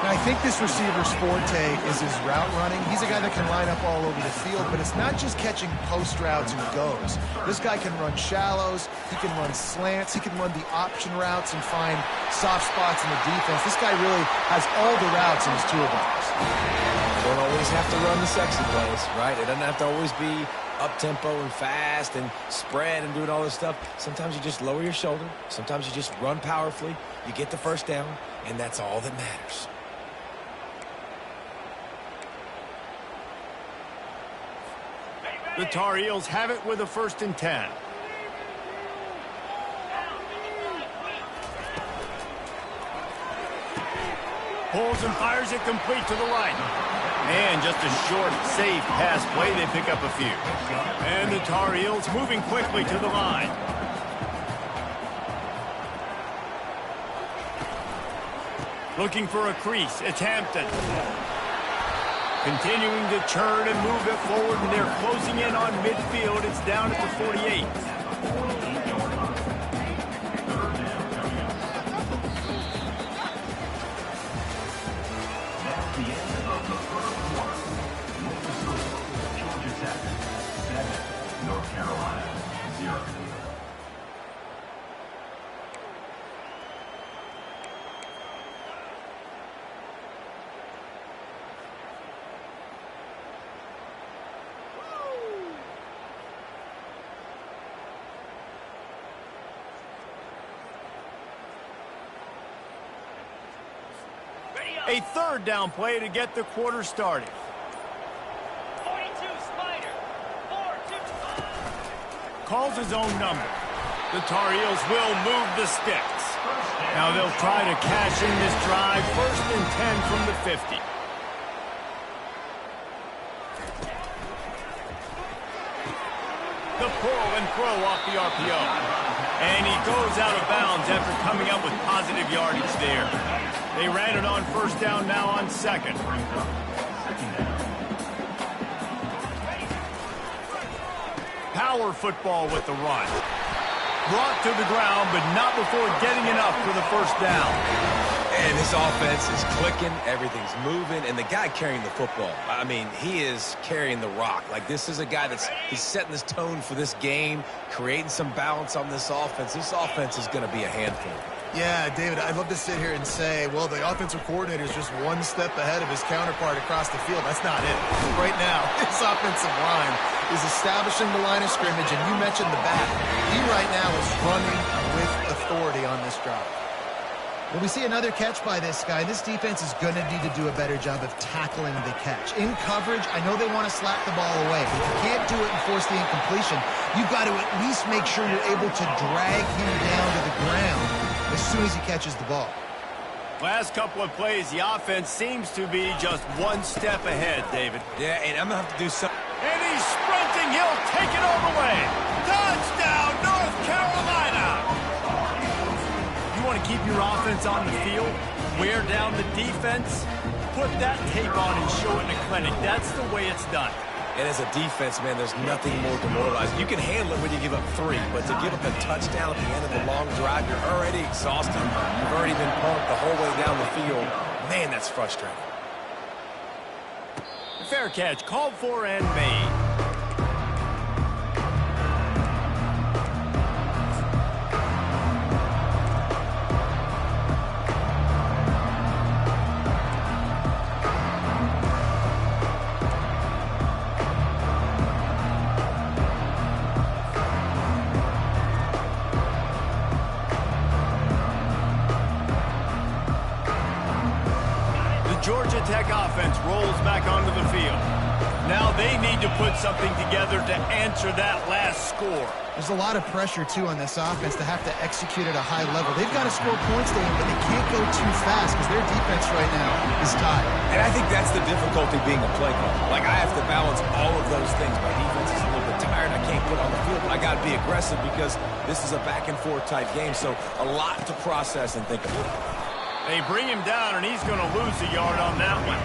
Now, I think this receiver's forte is his route running. He's a guy that can line up all over the field, but it's not just catching post routes and goes. This guy can run shallows, he can run slants, he can run the option routes and find soft spots in the defense. This guy really has all the routes in his toolbox. You don't always have to run the sexy plays, right? It doesn't have to always be up-tempo and fast and spread and doing all this stuff. Sometimes you just lower your shoulder. Sometimes you just run powerfully. You get the first down, and that's all that matters. The Tar Heels have it with a 1st and 10. Pulls and fires it complete to the right. And just a short, safe pass play. They pick up a few. And the Tar Heels moving quickly to the line. Looking for a crease. It's Hampton. Continuing to churn and move it forward, and they're closing in on midfield. It's down at the 48. That's the end of the first quarter. Georgia Tech 7, North Carolina 0. A 3rd down play to get the quarter started. 42 Spider. 4-2. Calls his own number. The Tar Heels will move the sticks. Now they'll try to cash in this drive. 1st and 10 from the 50. The pull and throw off the RPO. And he goes out of bounds after coming up with positive yardage there. They ran it on 1st down, now on 2nd. Power football with the run. Brought to the ground, but not before getting enough for the 1st down. And his offense is clicking, everything's moving, and the guy carrying the football, I mean, he is carrying the rock. Like, this is a guy he's setting this tone for this game, creating some balance on this offense. This offense is going to be a handful. Yeah, David, I'd love to sit here and say, well, the offensive coordinator is just one step ahead of his counterpart across the field. That's not it. Right now, his offensive line is establishing the line of scrimmage, and you mentioned the back. He right now is running with authority on this drive. Well, we see another catch by this guy. This defense is going to need to do a better job of tackling the catch. In coverage, I know they want to slap the ball away, but if you can't do it and force the incompletion, you've got to at least make sure you're able to drag him down to the ground as soon as he catches the ball. Last couple of plays, the offense seems to be just one step ahead, David. Yeah, and I'm going to have to do something. And he's sprinting. He'll take it all the way. Touchdown, North Carolina! You want to keep your offense on the field, wear down the defense, put that tape on and show it in a clinic. That's the way it's done. And as a defense, man, there's nothing more demoralizing. You can handle it when you give up 3, but to give up a touchdown at the end of the long drive, you're already exhausted. You've already been pumped the whole way down the field. Man, that's frustrating. Fair catch, called for and made. Georgia Tech offense rolls back onto the field. Now they need to put something together to answer that last score. There's a lot of pressure, too, on this offense to have to execute at a high level. They've got to score points, David, but they can't go too fast because their defense right now is tired. And I think that's the difficulty being a play caller. Like, I have to balance all of those things. My defense is a little bit tired. I can't put on the field, but I got to be aggressive because this is a back-and-forth type game. So a lot to process and think about. They bring him down, and he's going to lose a yard on that one.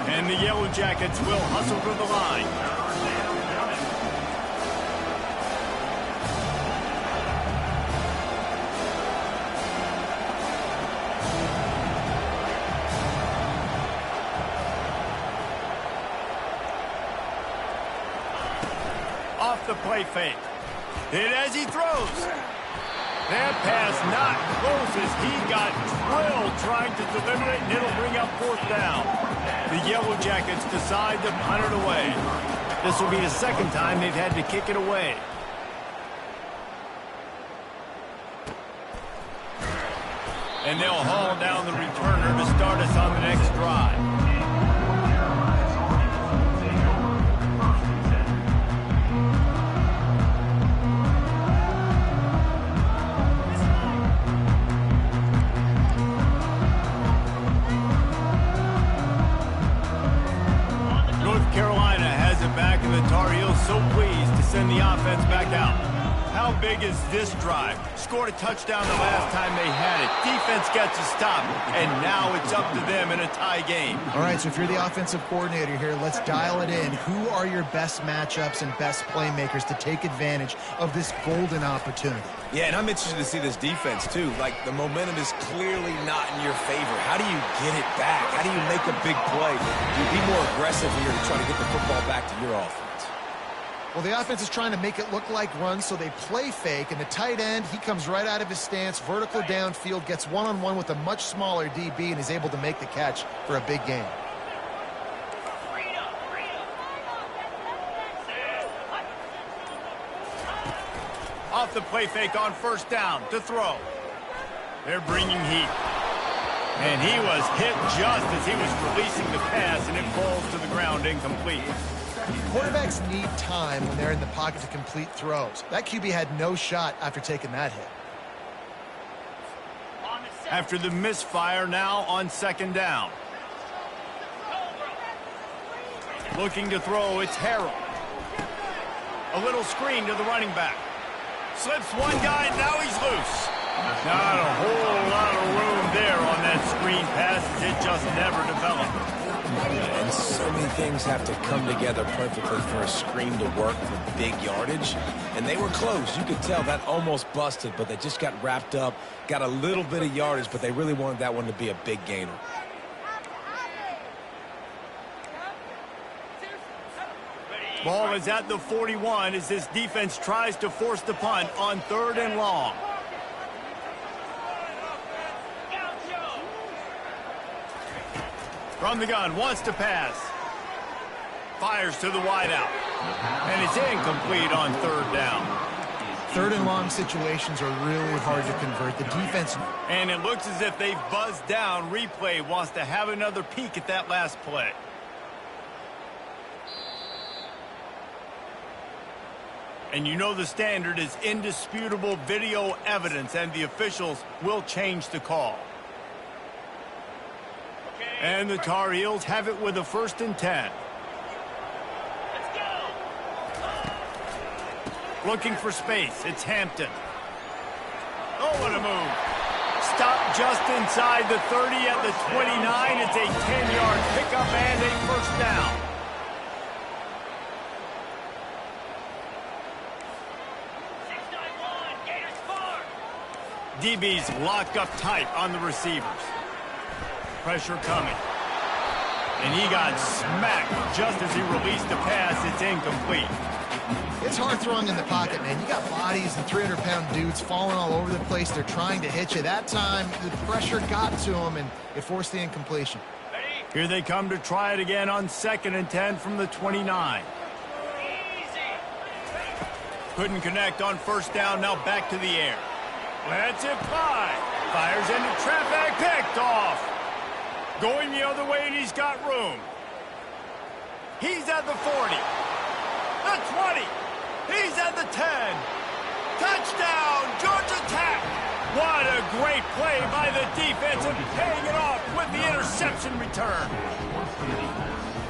And the Yellow Jackets will hustle to the line. Off the play fake. Hit as he throws. That pass not close as he got drilled trying to deliver it, and it'll bring up 4th down. The Yellow Jackets decide to punt it away. This will be the second time they've had to kick it away. And they'll haul down the returner to start us on the next drive. North Carolina has it back, and the Tar Heels so pleased to send the offense back out. How big is this drive? Scored a touchdown the last time they had it. Defense gets a stop, and now it's up to them in a tie game. All right, so if you're the offensive coordinator here, let's dial it in. Who are your best matchups and best playmakers to take advantage of this golden opportunity? Yeah, and I'm interested to see this defense, too. Like, the momentum is clearly not in your favor. How do you get it back? How do you make a big play? You be more aggressive here to try to get the football back to your offense. Well, the offense is trying to make it look like runs, so they play fake, and the tight end, he comes right out of his stance, vertical downfield, gets one-on-one with a much smaller DB, and is able to make the catch for a big gain. Off the play fake on first down to throw. They're bringing heat. And he was hit just as he was releasing the pass, and it falls to the ground incomplete. Quarterbacks need time when they're in the pocket to complete throws. That QB had no shot after taking that hit. After the misfire, now on second down. Looking to throw, it's Harrell. A little screen to the running back. Slips one guy, now he's loose. Not a whole lot of room there on that screen pass. It just never developed. And so many things have to come together perfectly for a screen to work for big yardage. And they were close. You could tell that almost busted, but they just got wrapped up, got a little bit of yardage, but they really wanted that one to be a big gainer. Ball is at the 41 as this defense tries to force the punt on 3rd and long. From the gun, wants to pass. Fires to the wideout. And it's incomplete on 3rd down. 3rd and long situations are really hard to convert. The defense... And it looks as if they've buzzed down. Replay wants to have another peek at that last play. And you know the standard is indisputable video evidence, and the officials will change the call. And the Tar Heels have it with a 1st and 10. Let's go. Looking for space. It's Hampton. Oh, what a move. Stop just inside the 30 at the 29. It's a 10-yard pickup and a 1st down. DB's locked up tight on the receivers. Pressure coming. And he got smacked just as he released the pass. It's incomplete. It's hard throwing in the pocket, man. You got bodies and 300-pound dudes falling all over the place. They're trying to hit you. That time, the pressure got to him, and it forced the incompletion. Here they come to try it again on 2nd and 10 from the 29. Couldn't connect on 1st down. Now back to the air. Lets it fly. Fires into traffic. Picked off. Going the other way, and he's got room. He's at the 40. The 20. He's at the 10. Touchdown, Georgia Tech. What a great play by the defense, and paying it off with the interception return.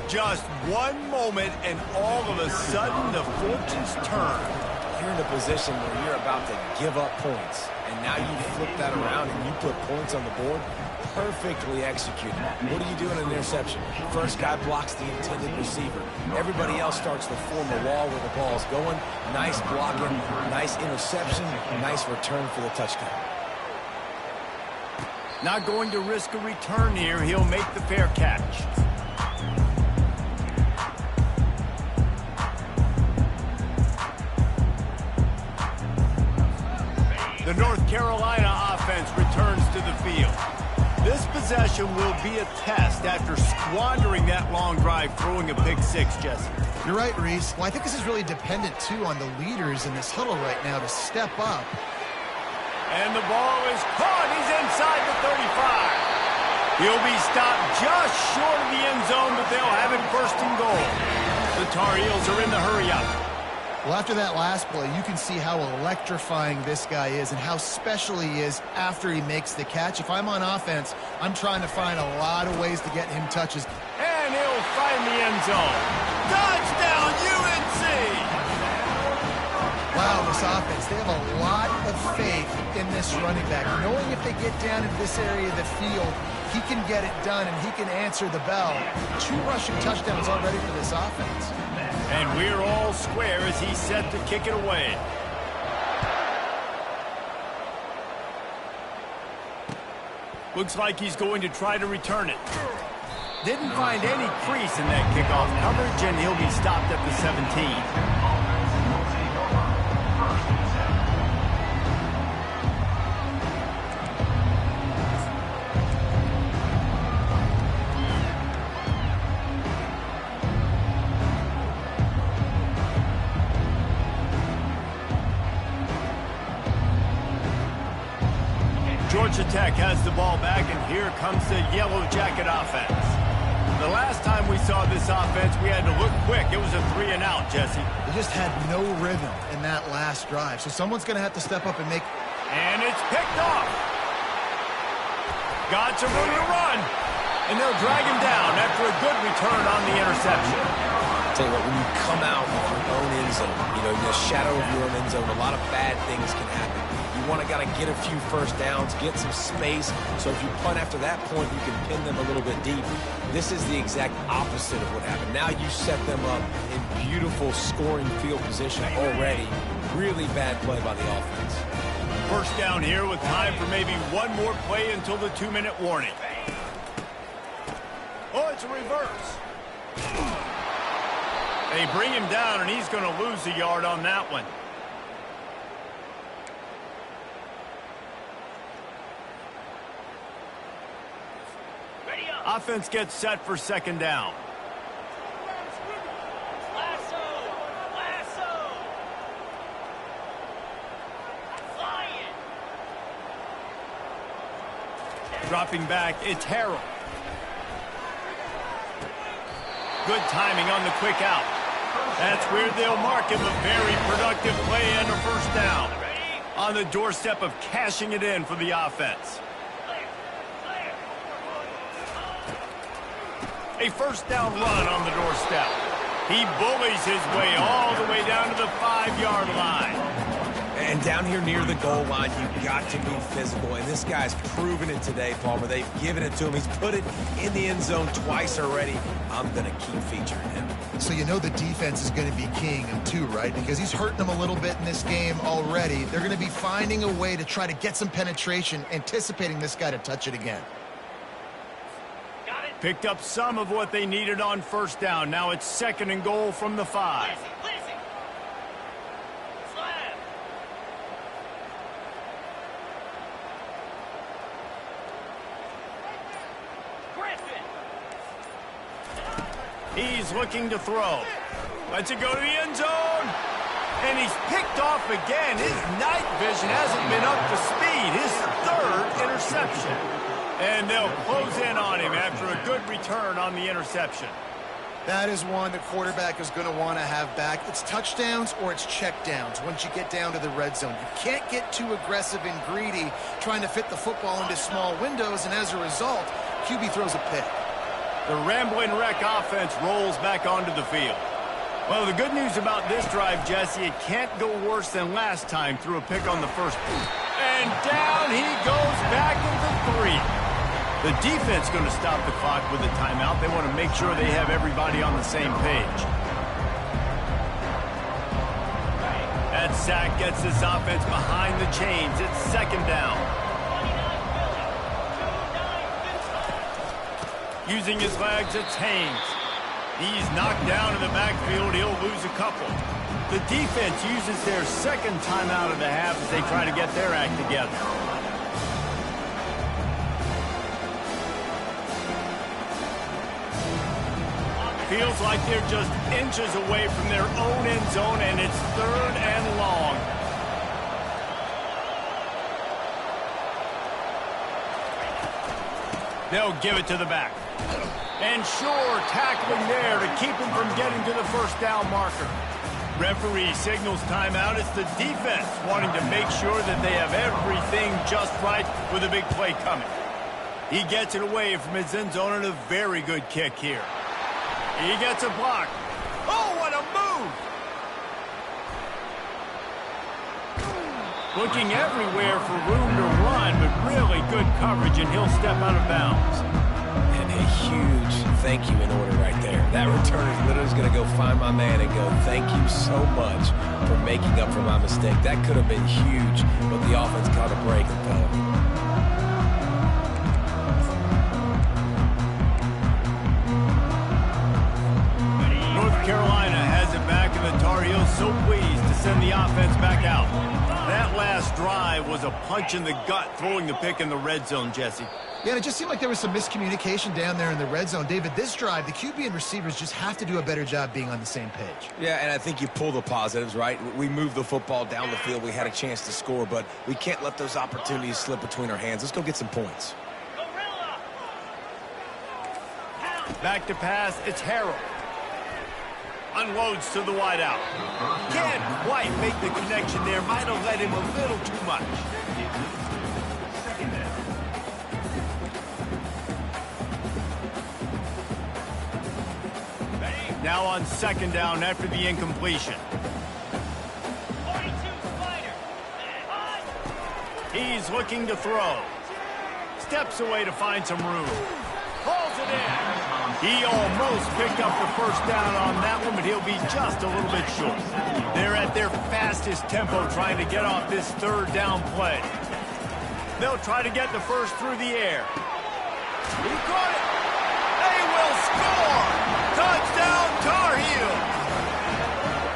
Just one moment, and all of a sudden, the fortunes turn. You're in a position where you're about to give up points, and now you flip that around and you put points on the board. Perfectly executed. What do you do in an interception? First guy blocks the intended receiver. Everybody else starts to form a wall where the ball's going. Nice blocking, nice interception, nice return for the touchdown. Not going to risk a return here. He'll make the fair catch. The North Carolina offense returns to the field. This possession will be a test after squandering that long drive, throwing a pick 6, Jesse. You're right, Reese. Well, I think this is really dependent, too, on the leaders in this huddle right now to step up. And the ball is caught. He's inside the 35. He'll be stopped just short of the end zone, but they'll have it first and goal. The Tar Heels are in the hurry-up. Well, after that last play, you can see how electrifying this guy is and how special he is after he makes the catch. If I'm on offense, I'm trying to find a lot of ways to get him touches. And he'll find the end zone. Touchdown, UNC! Wow, this offense, they have a lot of faith in this running back. Knowing if they get down in this area of the field, he can get it done and he can answer the bell. 2 rushing touchdowns already for this offense. And we're all square as he's set to kick it away. Looks like he's going to try to return it. Didn't find any crease in that kickoff coverage, and he'll be stopped at the 17. Georgia Tech has the ball back, and here comes the Yellow Jacket offense. The last time we saw this offense, we had to look quick. It was a 3-and-out, Jesse. They just had no rhythm in that last drive, so someone's going to have to step up and make... And it's picked off. Got some room to run, and they'll drag him down after a good return on the interception. I'll tell you what, when you come out of your own end zone, you know, in the shadow of your own end zone, a lot of bad things can happen. You want to get a few first downs, get some space, so if you punt after that point, you can pin them a little bit deep. This is the exact opposite of what happened. Now you set them up in beautiful scoring field position already. Really bad play by the offense. First down here with time for maybe one more play until the 2-minute warning. Oh, it's a reverse. They bring him down, and he's going to lose a yard on that one. Offense gets set for second down. Lasso! Lasso! Flying! Dropping back, it's Harrell. Good timing on the quick out. That's where they'll mark him a very productive play and a first down. On the doorstep of cashing it in for the offense. A first down run on the doorstep. He bullies his way all the way down to the 5-yard line. And down here near the goal line, you've got to be physical. And this guy's proven it today, Palmer. They've given it to him. He's put it in the end zone twice already. I'm going to keep featuring him. So you know the defense is going to be keying him too, right? Because he's hurting them a little bit in this game already. They're going to be finding a way to try to get some penetration, anticipating this guy to touch it again. Picked up some of what they needed on first down. Now it's second and goal from the 5. Listen. Slam. Griffin. He's looking to throw. Lets it go to the end zone. And he's picked off again. His night vision hasn't been up to speed. His 3rd interception. And they'll close in on him after a good return on the interception. That is one the quarterback is going to want to have back. It's touchdowns or it's checkdowns once you get down to the red zone. You can't get too aggressive and greedy trying to fit the football into small windows, and as a result, QB throws a pick. The Rambling Wreck offense rolls back onto the field. Well, the good news about this drive, Jesse, it can't go worse than last time through a pick on the first. And down he goes back into 3. The defense going to stop the clock with a timeout. They want to make sure they have everybody on the same page. That sack gets this offense behind the chains. It's second down. Using his legs, it's Haynes. He's knocked down in the backfield. He'll lose a couple. The defense uses their second timeout of the half as they try to get their act together. Feels like they're just inches away from their own end zone, and it's 3rd and long. They'll give it to the back. And sure, tackling there to keep him from getting to the first down marker. Referee signals timeout. It's the defense wanting to make sure that they have everything just right with a big play coming. He gets it away from his end zone and a very good kick here. He gets a block. Oh, what a move! Looking everywhere for room to run, but really good coverage, and he'll step out of bounds. And a huge thank you in order right there. That return is literally going to go find my man and go, thank you so much for making up for my mistake. That could have been huge, but the offense caught a break and fell. North Carolina has it back, and the Tar Heels so pleased to send the offense back out. That last drive was a punch in the gut, throwing the pick in the red zone, Jesse. Yeah, and it just seemed like there was some miscommunication down there in the red zone. David, this drive, the QB and receivers just have to do a better job being on the same page. Yeah, and I think you pull the positives, right? We moved the football down the field. We had a chance to score, but we can't let those opportunities slip between our hands. Let's go get some points. Back to pass, it's Harrell. Unloads to the wideout. Can't quite make the connection there. Might have led him a little too much. Now on 2nd down after the incompletion. He's looking to throw. Steps away to find some room. Pulls it in. He almost picked up the first down on that one, but he'll be just a little bit short. They're at their fastest tempo trying to get off this 3rd down play. They'll try to get the first through the air. He caught it. They will score. Touchdown, Tar Heels.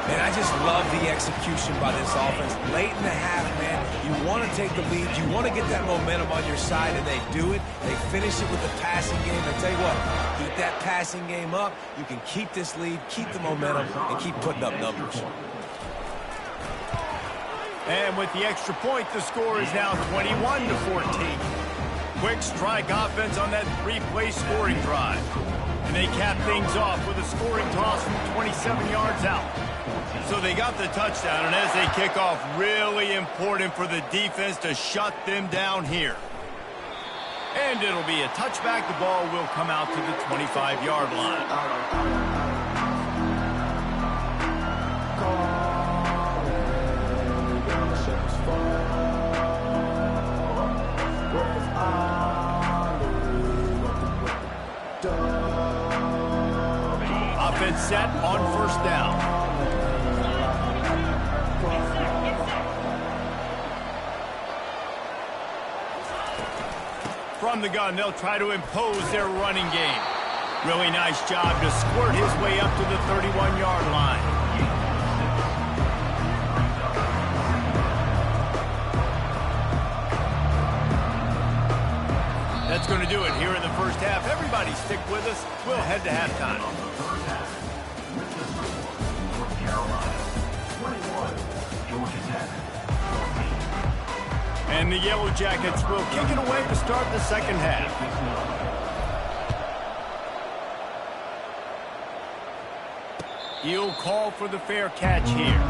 And I just love the execution by this offense. Late in the half, man, you want to take the lead. You want to get that momentum on your side, and they do it. They finish it with the passing game. And tell you what, keep that passing game up. You can keep this lead, keep the momentum, and keep putting up numbers. And with the extra point, the score is now 21-14. Quick strike offense on that 3-play scoring drive. And they cap things off with a scoring toss from 27 yards out. So they got the touchdown, and as they kick off, really important for the defense to shut them down here. And it'll be a touchback. The ball will come out to the 25-yard line. Offense set on 1st down. From the gun, they'll try to impose their running game. Really nice job to squirt his way up to the 31-yard line. That's going to do it here in the first half. Everybody stick with us. We'll head to halftime. North Carolina, 21, Georgia Tech, 14. And the Yellow Jackets will kick it away to start the 2nd half. He'll call for the fair catch here.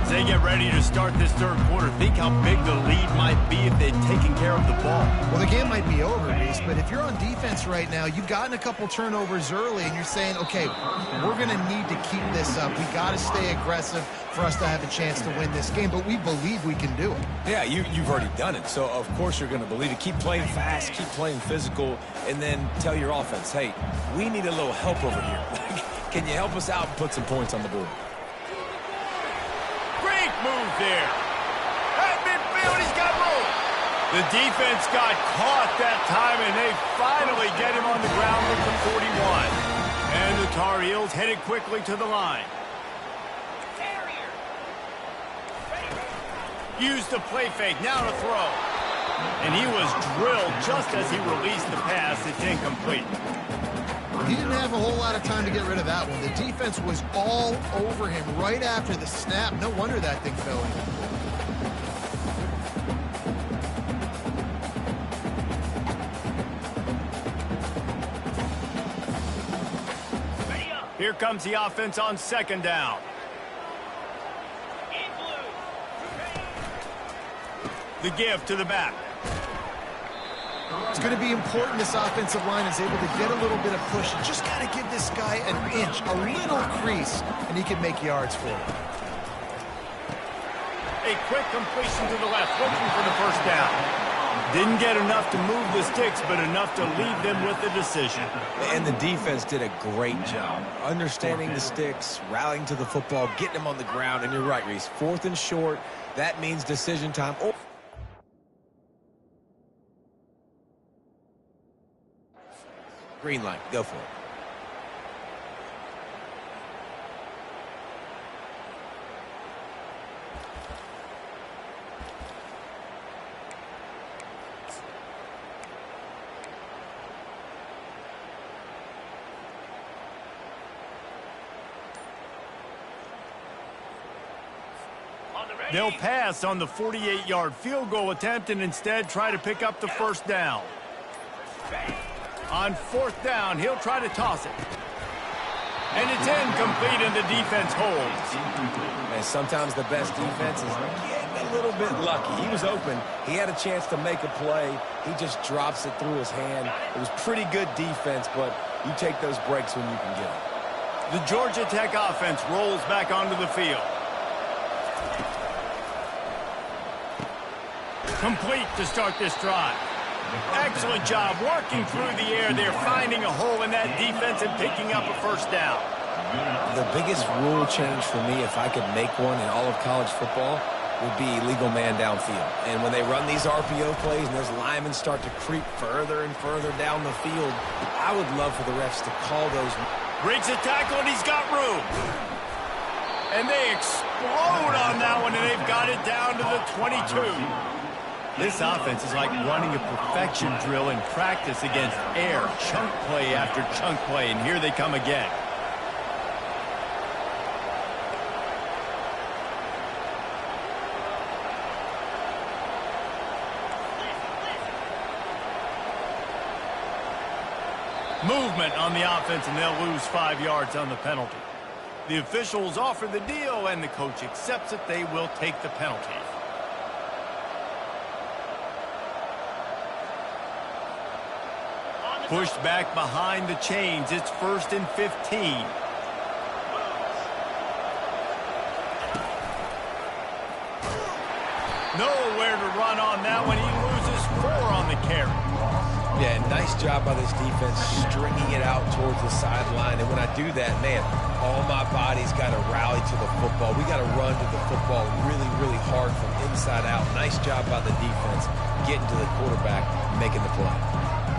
They get ready to start this 3rd quarter. Think how big the lead might be if they'd taken care of the ball. Well, the game might be over, Reese, but if you're on defense right now, you've gotten a couple turnovers early, and you're saying, okay, we're going to need to keep this up. We got to stay aggressive for us to have a chance to win this game, but we believe we can do it. Yeah, you've already done it, so of course you're going to believe it. Keep playing fast, keep playing physical, and then tell your offense, hey, we need a little help over here. Can you help us out and put some points on the board? Great move there. At midfield, he's got room. The defense got caught that time, and they finally get him on the ground with the 41. And the Tar Heels headed quickly to the line. Used the play fake, now to throw. And he was drilled just as he released the pass. It's incomplete. He didn't have a whole lot of time to get rid of that one. The defense was all over him right after the snap. No wonder that thing fell in. Here comes the offense on second down. The give to the back. It's going to be important this offensive line is able to get a little bit of push. You just got to give this guy an inch, a little crease, and he can make yards for it. A quick completion to the left, looking for the first down. Didn't get enough to move the sticks, but enough to leave them with the decision. And the defense did a great job understanding the sticks, rallying to the football, getting them on the ground. And you're right, Reese, 4th and short, that means decision time. Oh. Green light, go for it. They'll pass on the 48-yard field goal attempt and instead try to pick up the first down. On 4th down, he'll try to toss it. And it's incomplete, and the defense holds. And sometimes the best defense is getting a little bit lucky. He was open. He had a chance to make a play. He just drops it through his hand. It was pretty good defense, but you take those breaks when you can get them. The Georgia Tech offense rolls back onto the field. Complete to start this drive. Excellent job working through the air. They're finding a hole in that defense and picking up a first down. The biggest rule change for me, if I could make one in all of college football, would be legal man downfield. And when they run these RPO plays and those linemen start to creep further and further down the field, I would love for the refs to call those. Breaks a tackle, and he's got room. And they explode on that one, and they've got it down to the 22. This offense is like running a perfection drill in practice against air, chunk play after chunk play, and here they come again. Movement on the offense, and they'll lose 5 yards on the penalty. The officials offer the deal, and the coach accepts it. They will take the penalty. Pushed back behind the chains. It's 1st and 15. Nowhere to run on that one. He loses 4 on the carry. Yeah, nice job by this defense stringing it out towards the sideline. And when I do that, man, all my body's got to rally to the football. We got to run to the football really, really hard from inside out. Nice job by the defense getting to the quarterback, making the play.